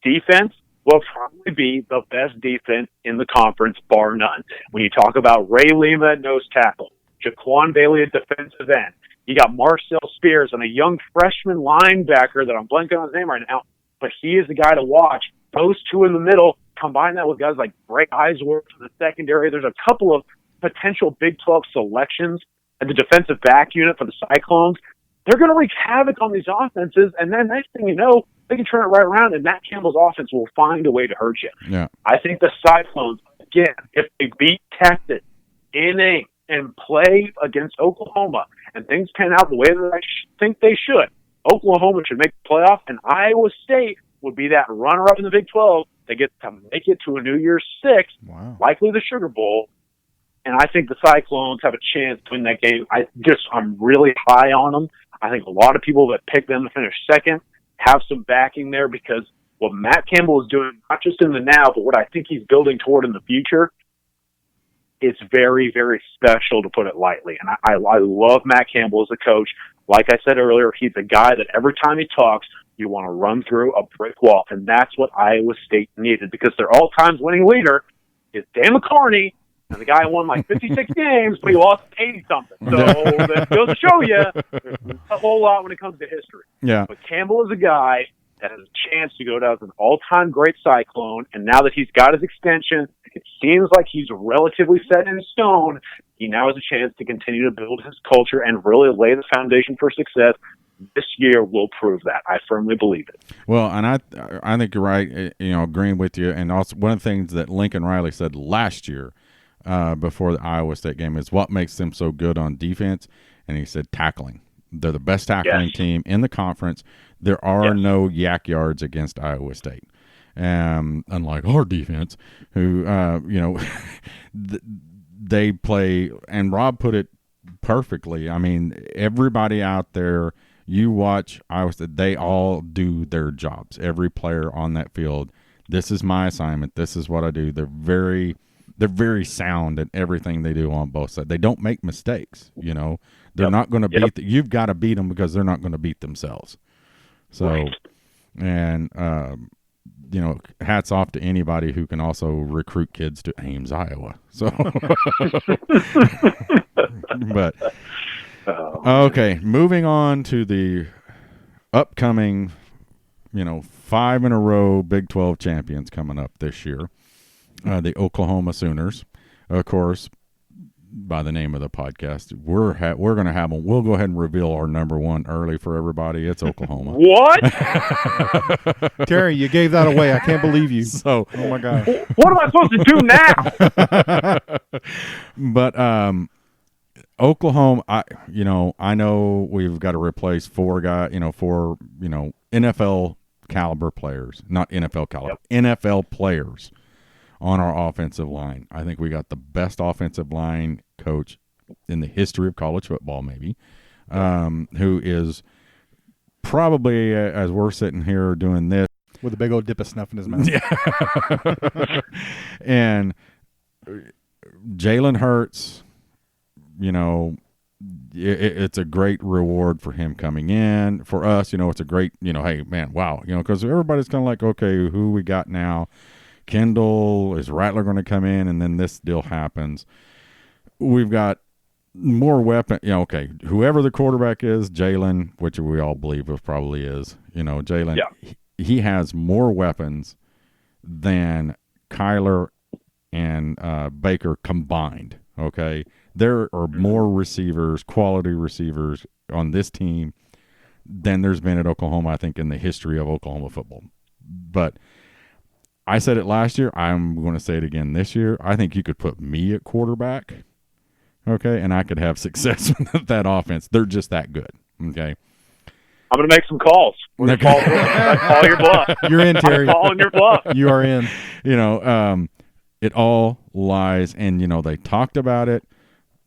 defense will probably be the best defense in the conference, bar none. When you talk about Ray Lima at nose tackle, Jaquan Bailey at defensive end, you got Marcel Spears and a young freshman linebacker that I'm blanking on his name right now, but he is the guy to watch. Those two in the middle, combine that with guys like Bray Eisworth in the secondary. There's a couple of potential Big 12 selections at the defensive back unit for the Cyclones. They're going to wreak havoc on these offenses, and then next thing you know, they can turn it right around, and Matt Campbell's offense will find a way to hurt you. Yeah. I think the Cyclones, again, if they beat Texas in Ames and play against Oklahoma, and things pan out the way that I think they should, Oklahoma should make the playoff, and Iowa State would be that runner-up in the Big 12. They get to make it to a New Year's Six, Wow. likely the Sugar Bowl, and I think the Cyclones have a chance to win that game. I'm really high on them. I think a lot of people that pick them to finish second have some backing there because what Matt Campbell is doing, not just in the now, but what I think he's building toward in the future, it's very, very special, to put it lightly. And I love Matt Campbell as a coach. Like I said earlier, he's a guy that every time he talks, you want to run through a brick wall. And that's what Iowa State needed, because their all-time winning leader is Dan McCarney, And the guy won like 56 games, but he lost 80-something. So that goes to show you there's a whole lot when it comes to history. Yeah. But Campbell is a guy that has a chance to go down as an all-time great Cyclone, and now that he's got his extension, it seems like he's relatively set in stone. He now has a chance to continue to build his culture and really lay the foundation for success. This year will prove that. I firmly believe it. Well, and I think you're right, agreeing with you. And also one of the things that Lincoln Riley said last year before the Iowa State game is what makes them so good on defense. And he said tackling. They're the best tackling team in the conference. There are no yak yards against Iowa State. Unlike our defense, who, they play, and Rob put it perfectly. I mean, everybody out there, you watch Iowa State, they all do their jobs. Every player on that field, this is my assignment. This is what I do. They're very sound in everything they do on both sides. They don't make mistakes. They're not going to beat. You've got to beat them because they're not going to beat themselves. So, and hats off to anybody who can also recruit kids to Ames, Iowa. So, but okay, moving on to the upcoming, 5 in a row Big 12 champions coming up this year, the Oklahoma Sooners. Of course, by the name of the podcast, we're going to have them. We'll go ahead and reveal our number one early for everybody. It's Oklahoma. What? Terry, you gave that away. I can't believe you. So, oh my God. What am I supposed to do now? But Oklahoma, I know we've got to replace four NFL caliber players, not NFL caliber, NFL players on our offensive line. I think we got the best offensive line coach in the history of college football, maybe, who is probably, as we're sitting here doing this, with a big old dip of snuff in his mouth. Yeah. And Jalen Hurts, it's a great reward for him coming in. For us, it's a great, hey, man, wow. Because everybody's kind of like, okay, who we got now? Kendall, is Rattler going to come in? And then this deal happens. We've got more weapon. Okay, whoever the quarterback is, Jalen, which we all believe it probably is, Jalen, he has more weapons than Kyler and Baker combined. Okay, there are more receivers, quality receivers on this team than there's been at Oklahoma, I think, in the history of Oklahoma football. But I said it last year. I'm going to say it again this year. I think you could put me at quarterback, okay, and I could have success with that offense. They're just that good, okay? I'm going to make some calls. We're going to call your bluff. You're in, Terry. I'm calling your bluff. You are in. It all lies, and, they talked about it.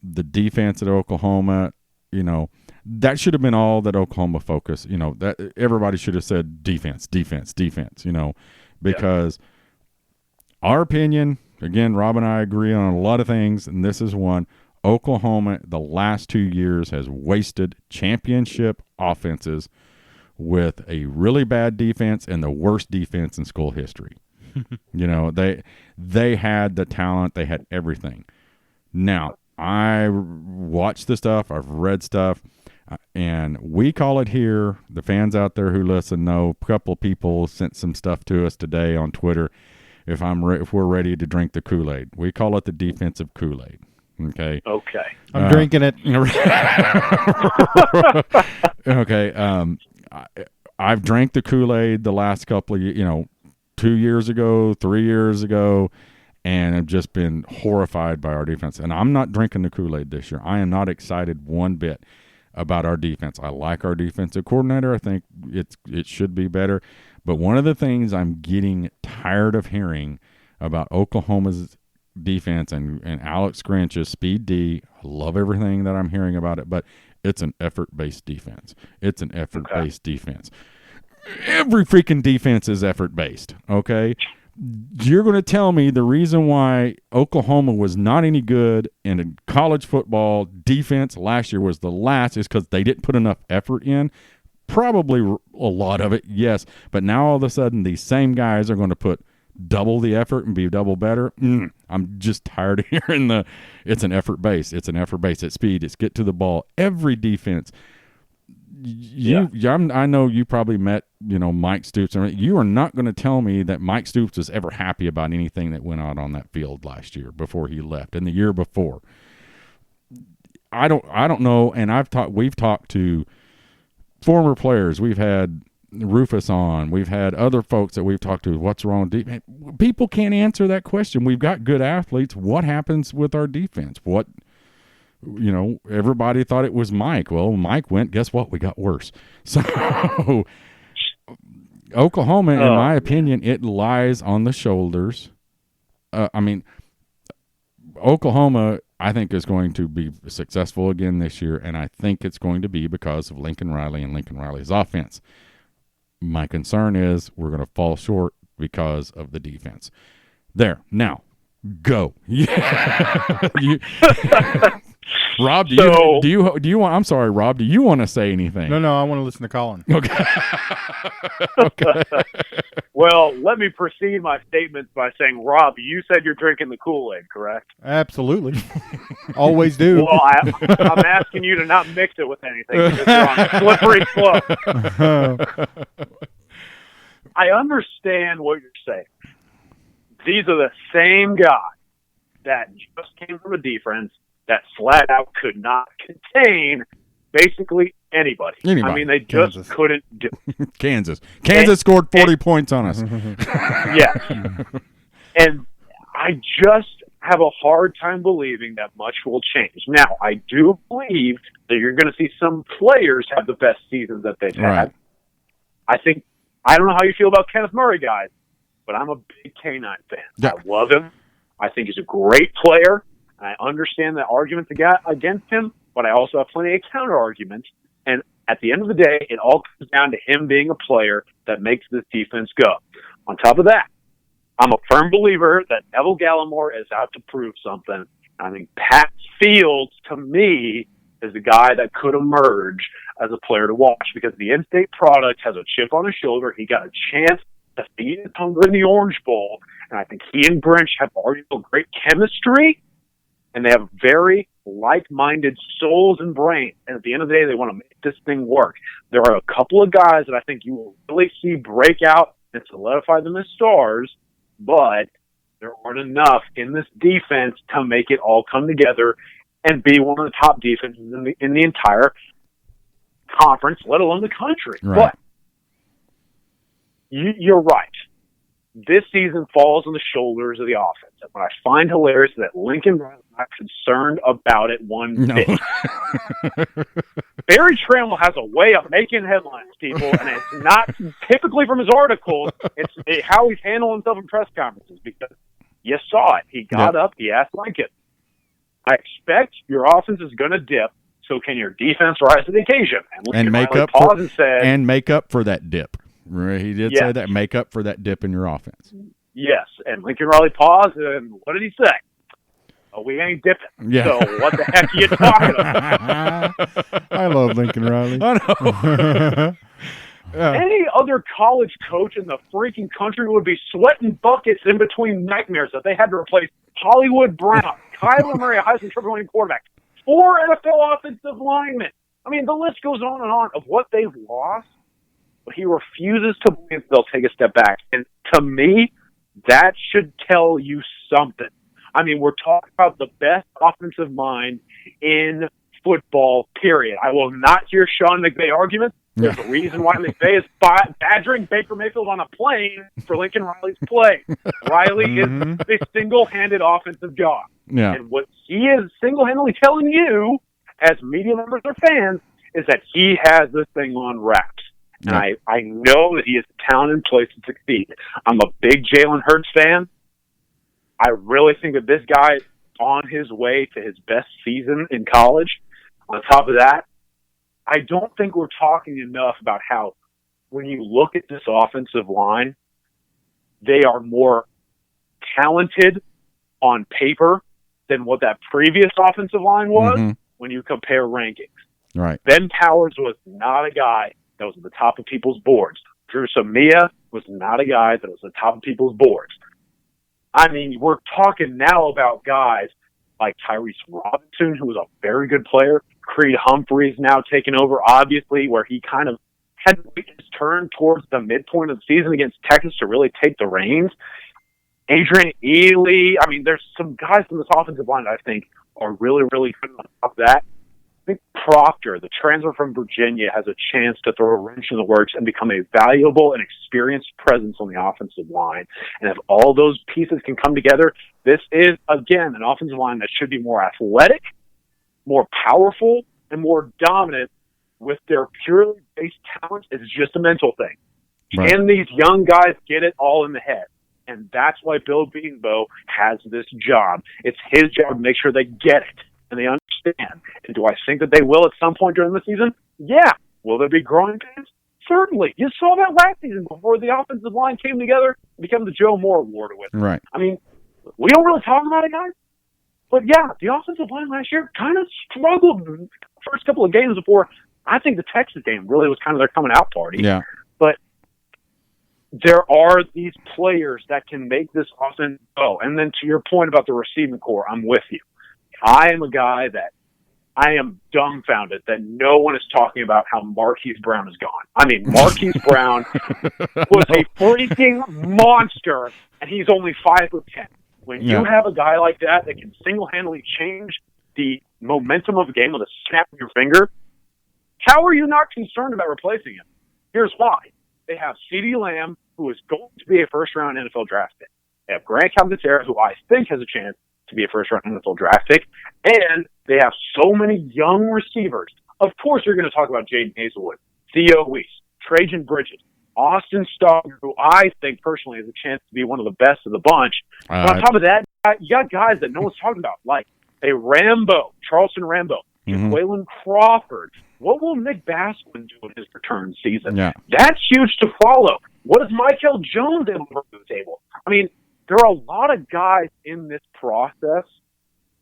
The defense at Oklahoma, that should have been all that Oklahoma focused. That everybody should have said defense, because our opinion, again, Rob and I agree on a lot of things, and this is one. Oklahoma, the last 2 years, has wasted championship offenses with a really bad defense and the worst defense in school history. They had the talent, they had everything. Now, I watched the stuff, I've read stuff, and we call it here, the fans out there who listen know, a couple of people sent some stuff to us today on Twitter, if we're ready to drink the Kool-Aid. We call it the defensive Kool-Aid. Okay. I'm drinking it. Okay. I've drank the Kool-Aid the last couple of 2 years ago, 3 years ago, and have just been horrified by our defense. And I'm not drinking the Kool-Aid this year. I am not excited one bit about our defense. I like our defensive coordinator. I think it should be better. But one of the things I'm getting tired of hearing about Oklahoma's defense and Alex Grinch's speed D, I love everything that I'm hearing about it, but it's an effort-based defense. It's an effort-based defense. Every freaking defense is effort-based, okay? You're going to tell me the reason why Oklahoma was not any good in college football defense last year was the last is because they didn't put enough effort in? Probably a lot of it, yes. But now all of a sudden these same guys are going to put double the effort and be double better? I'm just tired of hearing it's an effort base. It's an effort base. It's speed. It's get to the ball. Every defense. I know you probably met, Mike Stoops. You are not going to tell me that Mike Stoops was ever happy about anything that went on that field last year before he left and the year before. I don't know. And we've talked to former players. We've had Rufus on. We've had other folks that we've talked to. What's wrong with defense? People can't answer that question. We've got good athletes. What happens with our defense? Everybody thought it was Mike. Well, Mike went. Guess what? We got worse. So Oklahoma, in my opinion, it lies on the shoulders. Oklahoma, I think, is going to be successful again this year, and I think it's going to be because of Lincoln Riley and Lincoln Riley's offense. My concern is we're going to fall short because of the defense. There. Now, go. Yeah. Rob, do you want? I'm sorry, Rob. Do you want to say anything? No, I want to listen to Collin. Okay. Okay. Well, let me precede my statements by saying, Rob, you said you're drinking the Kool-Aid, correct? Absolutely. Always do. Well, I'm asking you to not mix it with anything because you're on a slippery slope. I understand what you're saying. These are the same guys that just came from a defense that flat out could not contain basically anybody. I mean, they just couldn't do it. Kansas scored 40 points on us. Yes. And I just have a hard time believing that much will change. Now, I do believe that you're going to see some players have the best seasons that they've had. I don't know how you feel about Kenneth Murray, guys, but I'm a big K9 fan. Yeah. I love him. I think he's a great player. I understand the arguments against him, but I also have plenty of counter arguments. And at the end of the day, it all comes down to him being a player that makes this defense go. On top of that, I'm a firm believer that Neville Gallimore is out to prove something. I think Pat Fields, to me, is the guy that could emerge as a player to watch because the in-state product has a chip on his shoulder. He got a chance to feed his hunger in the Orange Bowl, and I think he and Grinch have already built great chemistry. And they have very like-minded souls and brains. And at the end of the day, they want to make this thing work. There are a couple of guys that I think you will really see break out and solidify them as stars, but there aren't enough in this defense to make it all come together and be one of the top defenses in the entire conference, let alone the country. Right. But you're right. This season falls on the shoulders of the offense. And what I find hilarious is that Lincoln Riley is not concerned about it one bit. Barry Trammell has a way of making headlines, people, and it's not typically from his articles. It's how he's handling himself in press conferences because you saw it. He got up, he asked Lincoln, I expect your offense is going to dip, so can your defense rise to the occasion? And make up for that dip. He did say that, make up for that dip in your offense. Yes, and Lincoln Riley paused, and what did he say? Oh, we ain't dipping. Yeah. So what the heck are you talking about? I love Lincoln Riley. I know. Any other college coach in the freaking country would be sweating buckets in between nightmares that they had to replace Hollywood Brown, Kyler Murray, a Heisman Trophy-winning quarterback, 4 NFL offensive linemen. I mean, the list goes on of what they've lost. But he refuses to believe they'll take a step back. And to me, that should tell you something. I mean, we're talking about the best offensive mind in football, period. I will not hear Sean McVay arguments. There's a reason why McVay is badgering Baker Mayfield on a plane for Lincoln Riley's play. Riley is the single-handed offensive god. Yeah. And what he is single-handedly telling you, as media members or fans, is that he has this thing on wraps. And I know that he is a talented place to succeed. I'm a big Jalen Hurts fan. I really think that this guy is on his way to his best season in college. On top of that, I don't think we're talking enough about how when you look at this offensive line, they are more talented on paper than what that previous offensive line was when you compare rankings. Right. Ben Powers was not a guy that was at the top of people's boards. Drew Samia was not a guy that was at the top of people's boards. I mean, we're talking now about guys like Tyrese Robinson, who was a very good player. Creed Humphreys now taking over, obviously, where he kind of had to wait his turn towards the midpoint of the season against Texas to really take the reins. Adrian Ely. I mean, there's some guys in this offensive line that I think are really, really good on top of that. I think Proctor, the transfer from Virginia, has a chance to throw a wrench in the works and become a valuable and experienced presence on the offensive line. And if all those pieces can come together, this is, again, an offensive line that should be more athletic, more powerful, and more dominant with their purely based talent. It's just a mental thing. Right. Can these young guys get it all in the head? And that's why Bill Beanbo has this job. It's his job to make sure they get it and they understand. And do I think that they will at some point during the season? Yeah. Will there be growing pains? Certainly. You saw that last season before the offensive line came together and became the Joe Moore Award with. Right. I mean, we don't really talk about it, guys. But yeah, the offensive line last year kind of struggled in the first couple of games before. I think the Texas game really was kind of their coming out party. Yeah. But there are these players that can make this offense go. And then to your point about the receiving core, I'm with you. I am a guy that I am dumbfounded that no one is talking about how Marquise Brown is gone. I mean, Marquise Brown was a freaking monster, and he's only 5'10". When you have a guy like that can single-handedly change the momentum of a game with a snap of your finger, how are you not concerned about replacing him? Here's why. They have CeeDee Lamb, who is going to be a first-round NFL draft pick. They have Grant Calcaterra, who I think has a chance to be a first-round NFL draft pick. And they have so many young receivers. Of course, you're going to talk about Jaden Hazelwood, Theo Weiss, Trajan Bridges, Austin Stogner, who I think personally has a chance to be one of the best of the bunch. But on top of that, you got guys that no one's talking about, like a Rambo, Charleston Rambo, Waylon Crawford. What will Nick Basquin do in his return season? Yeah. That's huge to follow. What is Michael Jones able to bring to the table? I mean, there are a lot of guys in this process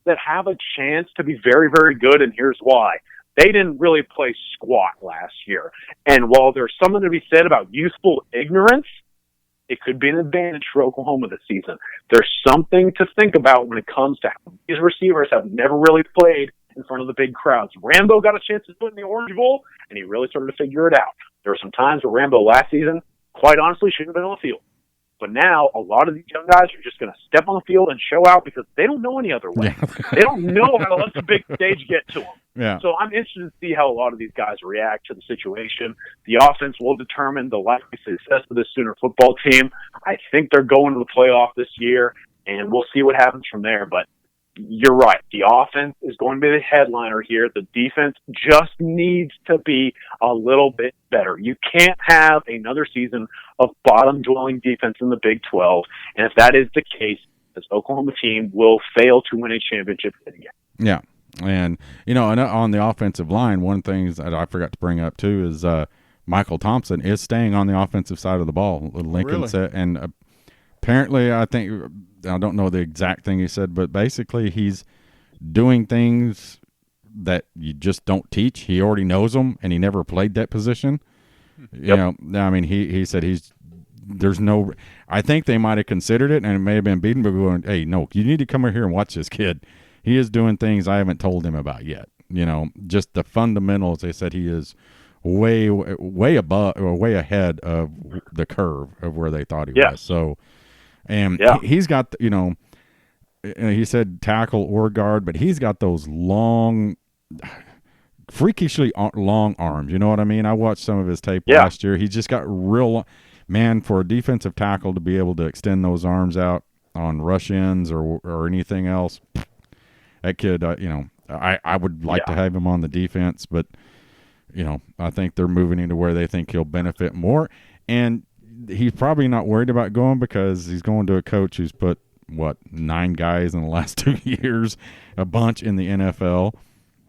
that have a chance to be very, very good, and here's why. They didn't really play squat last year. And while there's something to be said about youthful ignorance, it could be an advantage for Oklahoma this season. There's something to think about when it comes to how these receivers have never really played in front of the big crowds. Rambo got a chance to do it in the Orange Bowl, and he really started to figure it out. There were some times where Rambo last season, quite honestly, shouldn't have been on the field. But now, a lot of these young guys are just going to step on the field and show out because they don't know any other way. Yeah. They don't know how to let the big stage get to them. Yeah. So I'm interested to see how a lot of these guys react to the situation. The offense will determine the likely success of this Sooner football team. I think they're going to the playoff this year, and we'll see what happens from there. But you're right. The offense is going to be the headliner here. The defense just needs to be a little bit better. You can't have another season of bottom-dwelling defense in the Big 12. And if that is the case, this Oklahoma team will fail to win a championship again. Yeah. And, and on the offensive line, one thing that I forgot to bring up, too, is Michael Thompson is staying on the offensive side of the ball. Lincoln Really? said, and apparently, I don't know the exact thing he said, but basically he's doing things that you just don't teach. He already knows them, and he never played that position. Yep. I mean, he said I think they might have considered it, and it may have been beaten, but going, hey, no, you need to come over here and watch this kid. He is doing things I haven't told him about yet. Just the fundamentals. They said he is way above or way ahead of the curve of where they thought he was. So, and he's got, he said tackle or guard, but he's got those long, freakishly long arms. You know what I mean? I watched some of his tape last year. He's just got real, man, for a defensive tackle to be able to extend those arms out on rush ins or anything else. That kid, I would like to have him on the defense, but, I think they're moving into where they think he'll benefit more. And he's probably not worried about going because he's going to a coach who's put, 9 guys in the last 2 years, a bunch in the NFL.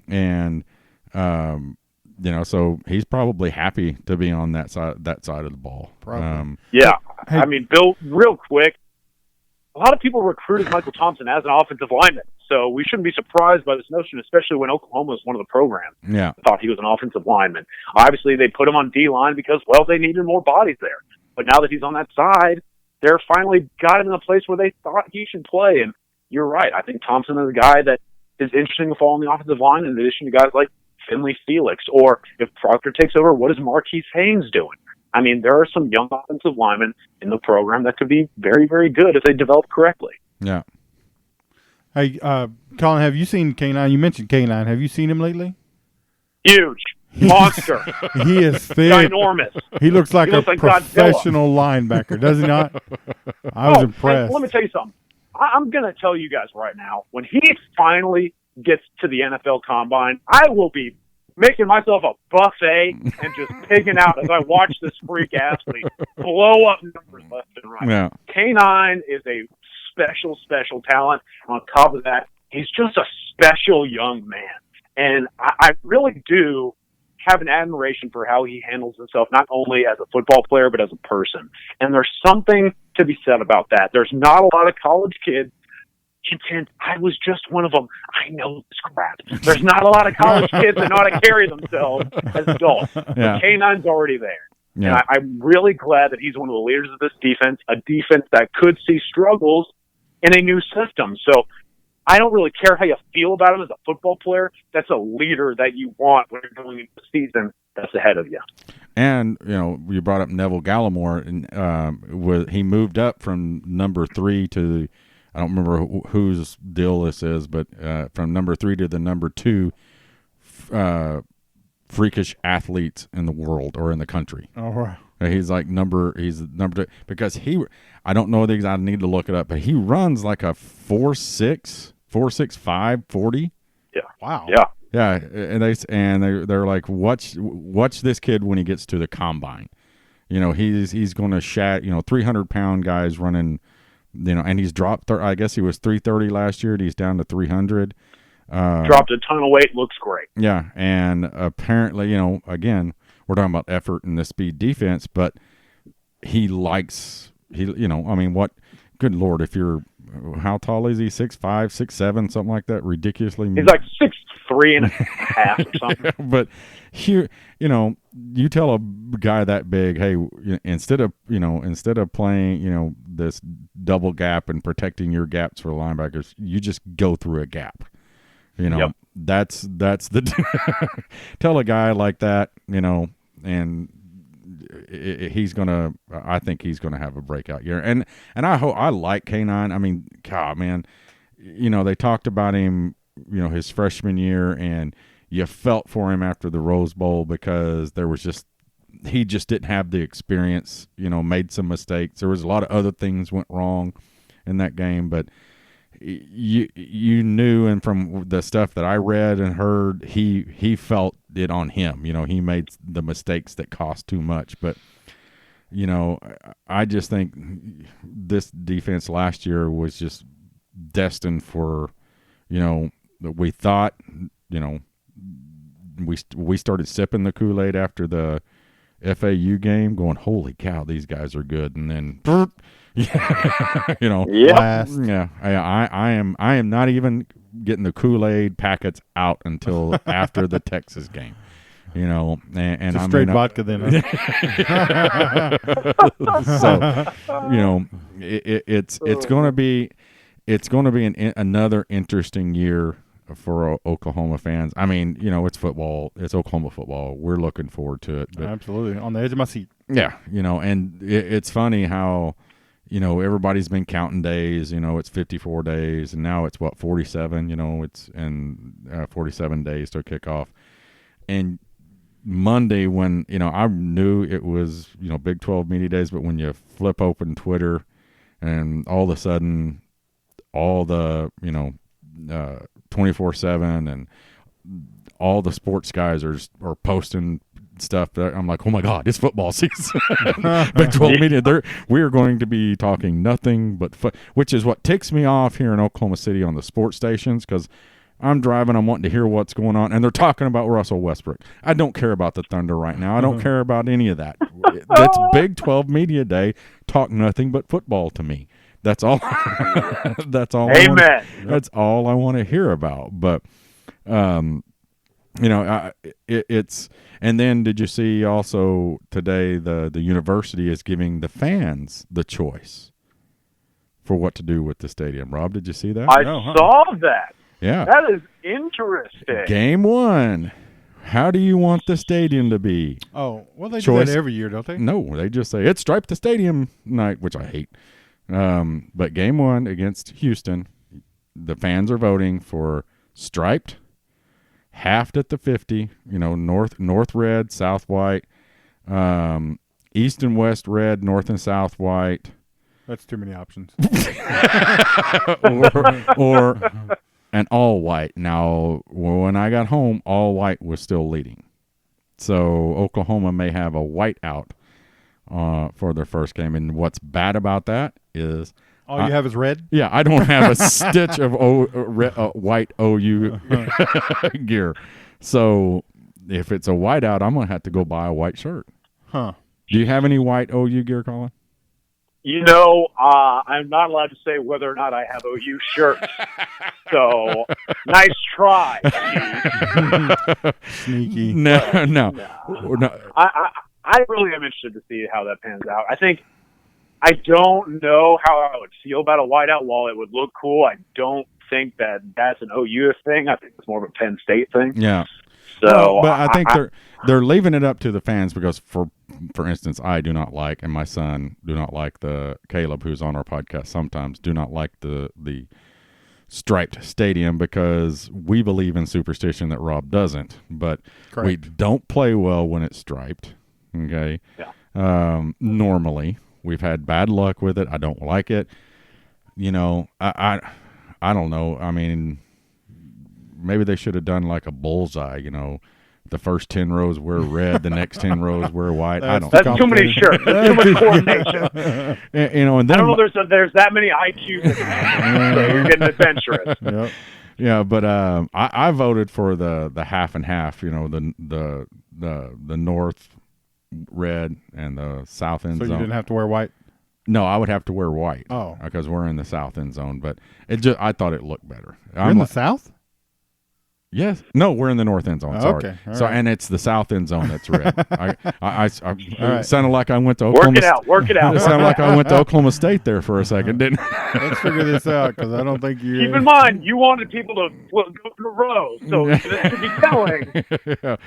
And, so he's probably happy to be on that side of the ball. Probably. Hey, I mean, Bill, real quick, a lot of people recruited Michael Thompson as an offensive lineman, so we shouldn't be surprised by this notion, especially when Oklahoma was one of the programs. Yeah. Thought he was an offensive lineman. Obviously, they put him on D-line because, they needed more bodies there. But now that he's on that side, they're finally got him in a place where they thought he should play. And you're right. I think Thompson is a guy that is interesting to follow on the offensive line, in addition to guys like Finley Felix. Or if Proctor takes over, what is Marquise Haynes doing? I mean, there are some young offensive linemen in the program that could be very, very good if they develop correctly. Yeah. Hey, Colin, have you seen K9? You mentioned K9. Have you seen him lately? Huge. Monster. He is thick. Ginormous. He looks like He looks a like professional linebacker, does he not? I was impressed. Let me tell you something. I'm going to tell you guys right now, when he finally gets to the NFL Combine, I will be making myself a buffet and just pigging out as I watch this freak athlete blow up numbers left and right. Yeah. K9 is a special, special talent. On top of that, he's just a special young man. And I really do have an admiration for how he handles himself, not only as a football player, but as a person. And there's something to be said about that. There's not a lot of college kids content. I was just one of them. I know this crap. There's not a lot of college kids that know how to carry themselves as adults. Yeah. But K9's already there. Yeah. And I'm really glad that he's one of the leaders of this defense, a defense that could see struggles in a new system. So I don't really care how you feel about him as a football player. That's a leader that you want when you're going into the season that's ahead of you. And, you brought up Neville Gallimore, and he moved up from number 3 to, I don't remember whose deal this is, but from number 3 to the number 2 freakish athletes in the world or in the country. All right. He's number 2 because I don't know the exact, I need to look it up, but he runs like a 4.6, 40. Yeah. Wow. Yeah. Yeah, and they're like, watch this kid when he gets to the combine. He's going to 300-pound guys running, and he's dropped. I guess he was 330 last year, and he's down to 300. Dropped a ton of weight, looks great. Yeah, and apparently, again, we're talking about effort in the speed defense, but he likes what? Good Lord, if you're, how tall is he? 6'5", 6'7", something like that, ridiculously. He's like 6'3.5" or something. But here, you tell a guy that big, hey, instead of playing, this double gap and protecting your gaps for linebackers, you just go through a gap. Yep. That's the tell a guy like that, and he's gonna. I think he's gonna have a breakout year, and I like K9. I mean, God, man, they talked about him, his freshman year, and you felt for him after the Rose Bowl because he just didn't have the experience. Made some mistakes. There was a lot of other things went wrong in that game, but you knew, and from the stuff that I read and heard, he felt it on him. He made the mistakes that cost too much. But I just think this defense last year was just destined for, we thought, we started sipping the Kool-Aid after the FAU game, going, holy cow, these guys are good, and then Last. Yeah, I am not even getting the Kool-Aid packets out until after the Texas game. And It's I'm straight vodka then. Huh? So, it's going to be another interesting year for Oklahoma fans. I mean, it's football. It's Oklahoma football. We're looking forward to it. But, Absolutely. On the edge of my seat. yeah, and it's funny how, everybody's been counting days. It's 54 days, and now it's 47. It's 47 days to kick off. And Monday, when I knew it was Big 12 Media Days, but when you flip open Twitter, and all of a sudden, all the 24/7 and all the sports guys are posting stuff that I'm like, oh my God, it's football season. Big 12 Media, we are going to be talking nothing but which is what ticks me off here in Oklahoma City on the sports stations, because I'm driving, I'm wanting to hear what's going on, and they're talking about Russell Westbrook. I don't care about the Thunder right now. I don't care about any of that. That's Big 12 Media Day. Talk nothing but football to me. That's all. That's all. Amen. That's all I want to hear about. But, it's. And then, did you see also today the university is giving the fans the choice? for what to do with the stadium. Rob, did you see that? I No, huh? saw that. Yeah. That is interesting. Game 1. How do you want the stadium to be? Oh, well, they Choice- do that every year, don't they? No, they just say it's stripe the stadium night, which I hate. But game 1 against Houston, the fans are voting for striped, halved at the 50, north red, south white, east and west red, north and south white, That's too many options. or an all white. Now, when I got home, all white was still leading. So Oklahoma may have a white out for their first game. And what's bad about that is All you have is red? yeah, I don't have a stitch of white OU gear. So if it's a white out, I'm going to have to go buy a white shirt. Huh. Do you have any white OU gear, Colin? I'm not allowed to say whether or not I have OU shirts. So, nice try, Steve. Sneaky. No. I really am interested to see how that pans out. I don't know how I would feel about a whiteout. While it would look cool, I don't think that's an OU thing. I think it's more of a Penn State thing. Yeah. So, Well, but I think they're leaving it up to the fans because, for instance, I do not like, and my son do not like Caleb, who's on our podcast sometimes, do not like the striped stadium because we believe in superstition that Rob doesn't. But Correct. we don't play well when it's striped. Okay. Yeah. Normally, we've had bad luck with it. I don't like it. I don't know. I mean, maybe they should have done like a bullseye. The first 10 rows wear red, the next 10 rows wear white. That's That's too many shirts. That's too much coordination. And then I don't know. There's that many IQs. So you're getting adventurous. Yep. yeah, but I voted for the half and half. The north red and the south end So zone. you didn't have to wear white? No, I would have to wear white. Oh. Because we're in the south end zone. But I thought it looked better. You're in the South? Yes. No, we're in the north end zone. Sorry. Okay, all So, right. and it's the south end zone that's red. I right. sounded like I went to Oklahoma. Work it out. It sounded like I went to Oklahoma State there for a second, didn't it? Let's figure this out because I don't think you. Keep in mind, you wanted people to go in a row, so this should be telling. Yeah.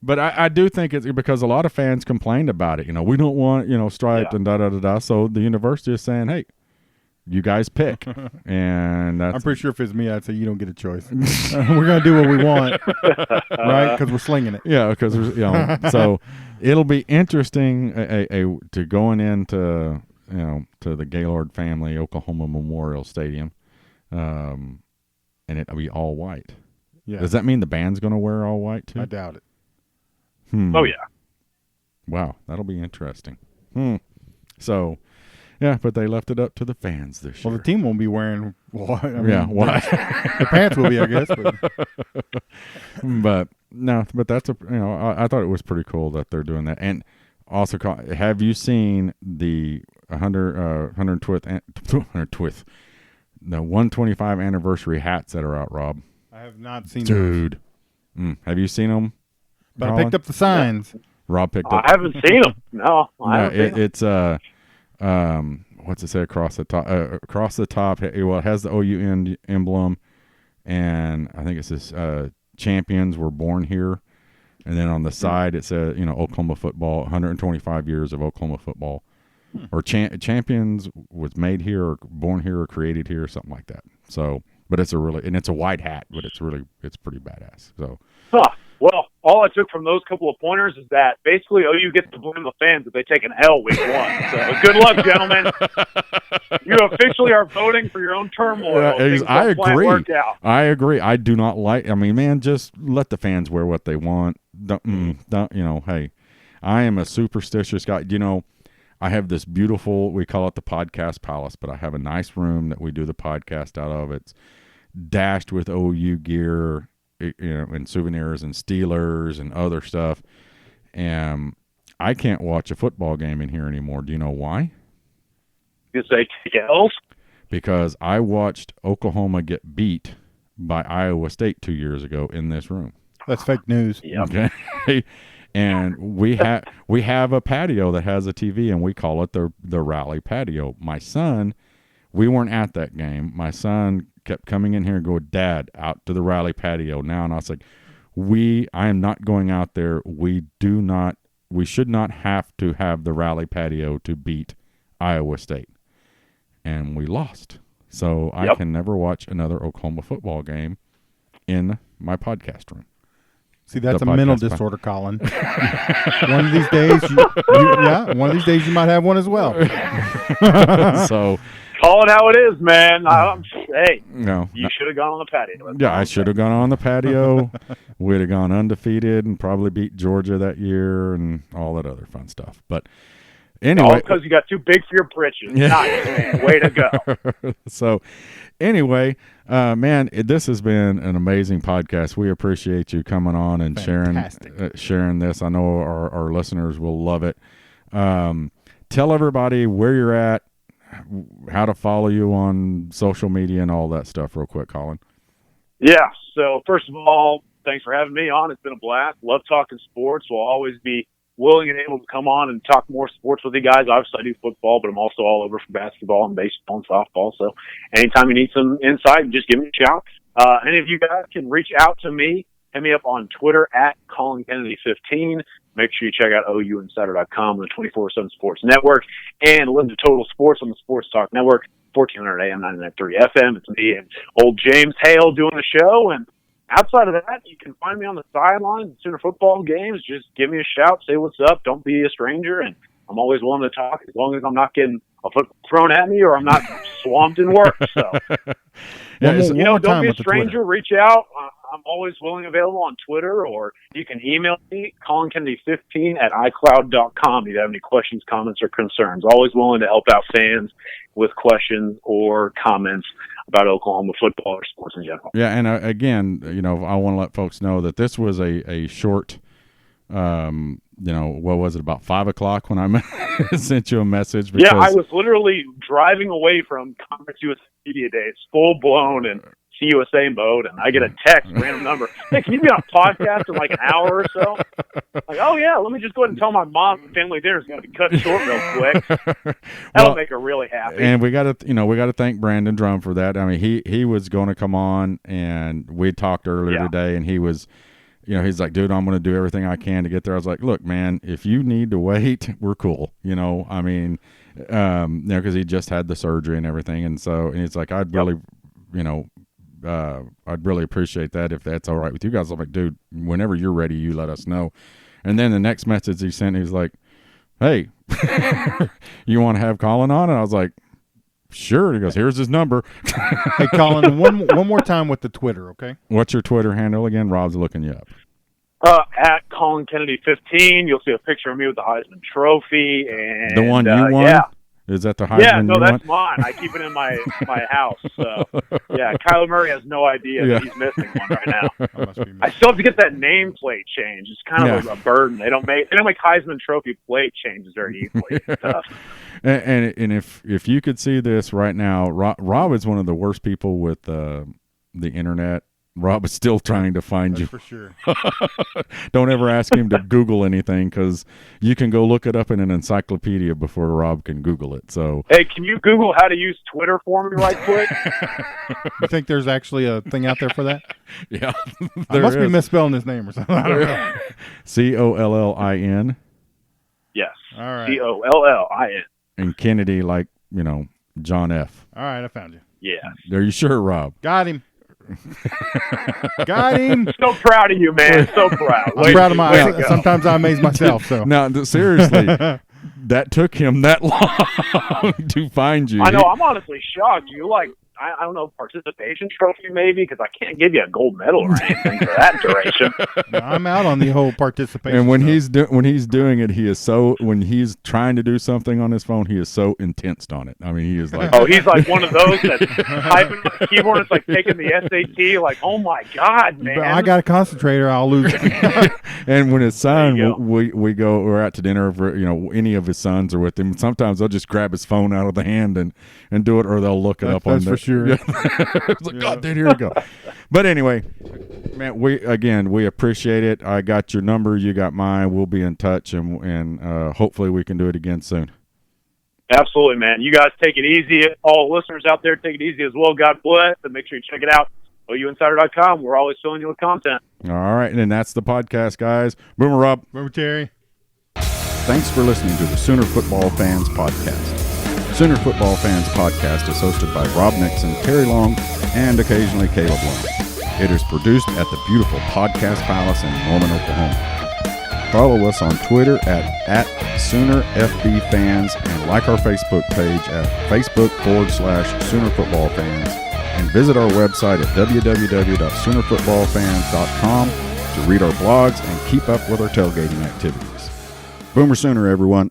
But I do think it's because a lot of fans complained about it. We don't want, striped Yeah. and da-da-da-da. So the university is saying, hey, you guys pick. And that's I'm pretty sure if it's me, I'd say you don't get a choice. We're going to do what we want, right? Because we're slinging it. yeah, because so it'll be interesting to going into to the Gaylord family Oklahoma Memorial Stadium, and it'll be all white. Yeah. Does that mean the band's going to wear all white too? I doubt it. Oh yeah. Wow, that'll be interesting. So, yeah, but they left it up to the fans this year. Well, the team won't be wearing white. I mean, yeah, white. The pants will be, I guess. But But no, but that's I thought it was pretty cool that they're doing that. And also, have you seen the 125th, the 125 anniversary hats that are out, Rob? I have not seen those. Dude, have you seen them? But I picked up the signs. Rob picked I up. haven't seen them. No, I No, haven't seen them. it's what's it say across the top? Across the top, well, it has the OU emblem, and I think it says "Champions were born here," and then on the side it says Oklahoma football, 125 years of Oklahoma football, or Champions was made here, or born here, or created here, something like that. So, but it's a white hat, but it's pretty badass. So. Huh. Well, all I took from those couple of pointers is that basically OU gets to blame the fans if they take an L week 1. So good luck, gentlemen. You officially are voting for your own turmoil. I agree. Work out. I agree. I do not like. I mean, man, just let the fans wear what they want. Don't. Hey, I am a superstitious guy. I have this beautiful. We call it the podcast palace, but I have a nice room that we do the podcast out of. It's dashed with OU gear. And souvenirs and Steelers and other stuff. And I can't watch a football game in here anymore. Do you know why? You say take L's? Because I watched Oklahoma get beat by Iowa State 2 years ago in this room. That's fake news. Yep. Okay. And we have a patio that has a TV, and we call it the Rally Patio. My son We weren't at that game. My son kept coming in here and go, Dad, out to the rally patio now. And I was like, I am not going out there. We should not have to have the rally patio to beat Iowa State. And we lost. So I can never watch another Oklahoma football game in my podcast room. See, that's a mental disorder, Colin. One of these days, one of these days you might have one as well. So, call it how it is, man. Hey, no, you should have gone on the patio. I should have gone on the patio. We'd have gone undefeated and probably beat Georgia that year and all that other fun stuff. But anyway, all because you got too big for your britches. Yeah. Nice, man. Way to go. So, anyway, man, this has been an amazing podcast. We appreciate you coming on and sharing this. I know our listeners will love it. Tell everybody where you're at, how to follow you on social media and all that stuff real quick, Colin. Yeah. So first of all, thanks for having me on. It's been a blast. Love talking sports. We'll always be willing and able to come on and talk more sports with you guys. Obviously, I do football, but I'm also all over for basketball and baseball and softball. So anytime you need some insight, just give me a shout. Any of you guys can reach out to me. Hit me up on Twitter at Collin Kennedy 15. Make sure you check out OUInsider.com, the 24/7 Sports Network, and listen to Total Sports on the Sports Talk Network, 1400 AM, 99.3 FM. It's me and old James Hale doing the show. And outside of that, you can find me on the sidelines, Sooner football games. Just give me a shout, say what's up. Don't be a stranger. And I'm always willing to talk as long as I'm not getting a foot thrown at me or I'm not swamped in work. So, don't be a stranger. Reach out. I'm always willing and available on Twitter, or you can email me, CollinKennedy15 at iCloud.com if you have any questions, comments, or concerns. Always willing to help out fans with questions or comments about Oklahoma football or sports in general. Yeah, and again, I want to let folks know that this was a short, what was it, about 5 o'clock when I sent you a message? Yeah, I was literally driving away from Conference USA Media Days, full blown and CUSA mode, and I get a text, random number. Hey, can you be on a podcast in like an hour or so? Like, oh yeah, let me just go ahead and tell my mom the family dinner's going to be cut short real quick. That'll make her really happy. And we got to thank Brandon Drum for that. I mean, he was going to come on, and we talked earlier today, and he was, he's like, dude, I'm going to do everything I can to get there. I was like, look, man, if you need to wait, we're cool. I mean, because he just had the surgery and everything, and it's like, I'd really appreciate that if that's all right with you guys. I'm like, dude, whenever you're ready, you let us know. And then the next message he sent, he's like, hey, you want to have Colin on? And I was like, sure. He goes, here's his number. Hey, Colin, one more time with the Twitter, okay? What's your Twitter handle again? Rob's looking you up. At Collin Kennedy 15. You'll see a picture of me with the Heisman Trophy. And the one you won? Yeah. Is that the Heisman? Yeah, no, that's want? mine. I keep it in my house. So, yeah, Kyler Murray has no idea that he's missing one right now. I still have to get that nameplate changed. It's kind of a burden. They don't make Heisman Trophy plate changes very easily. It's tough. And if you could see this right now, Rob is one of the worst people with the internet. Rob is still trying to find you. For sure. Don't ever ask him to Google anything, because you can go look it up in an encyclopedia before Rob can Google it. So, hey, can you Google how to use Twitter for me right quick? You think there's actually a thing out there for that? Yeah. I must be misspelling his name or something. I don't know. Collin. Yes. All right. Collin. And Kennedy, like, John F. All right, I found you. Yeah. Are you sure, Rob? Got him. Got him. So proud of you, man. So proud. I'm proud of myself. Sometimes I amaze myself. So now, seriously, that took him that long to find you. I know. I'm honestly shocked. You I don't know, participation trophy maybe, because I can't give you a gold medal or anything for that duration. I'm out on the whole participation. And when he's doing it, he is when he's trying to do something on his phone, he is so intense on it. I mean, he is like, he's like one of those that's typing on the keyboard. It's like taking the SAT. Like, oh my God, man! I got to concentrate or I'll lose. And when his son, we're out to dinner. For, any of his sons are with him. Sometimes they'll just grab his phone out of the hand and do it, or they'll look it up on there. Sure. Yeah. It's like, God, dude, here we go. But anyway, man, we appreciate it. I got your number, you got mine. We'll be in touch, and hopefully we can do it again soon. Absolutely, man. You guys take it easy. All listeners out there, take it easy as well. God bless. And make sure you check it out. OUInsider.com. We're always filling you with content. All right, and that's the podcast, guys. Boomer Rob. Boomer Terry. Thanks for listening to the Sooner Football Fans Podcast. Sooner Football Fans Podcast is hosted by Rob Nixon, Terry Long, and occasionally Caleb Long. It is produced at the beautiful Podcast Palace in Norman, Oklahoma. Follow us on Twitter at SoonerFBFans and like our Facebook page at Facebook.com/Sooner Football Fans, and visit our website at www.SoonerFootballFans.com to read our blogs and keep up with our tailgating activities. Boomer Sooner, everyone.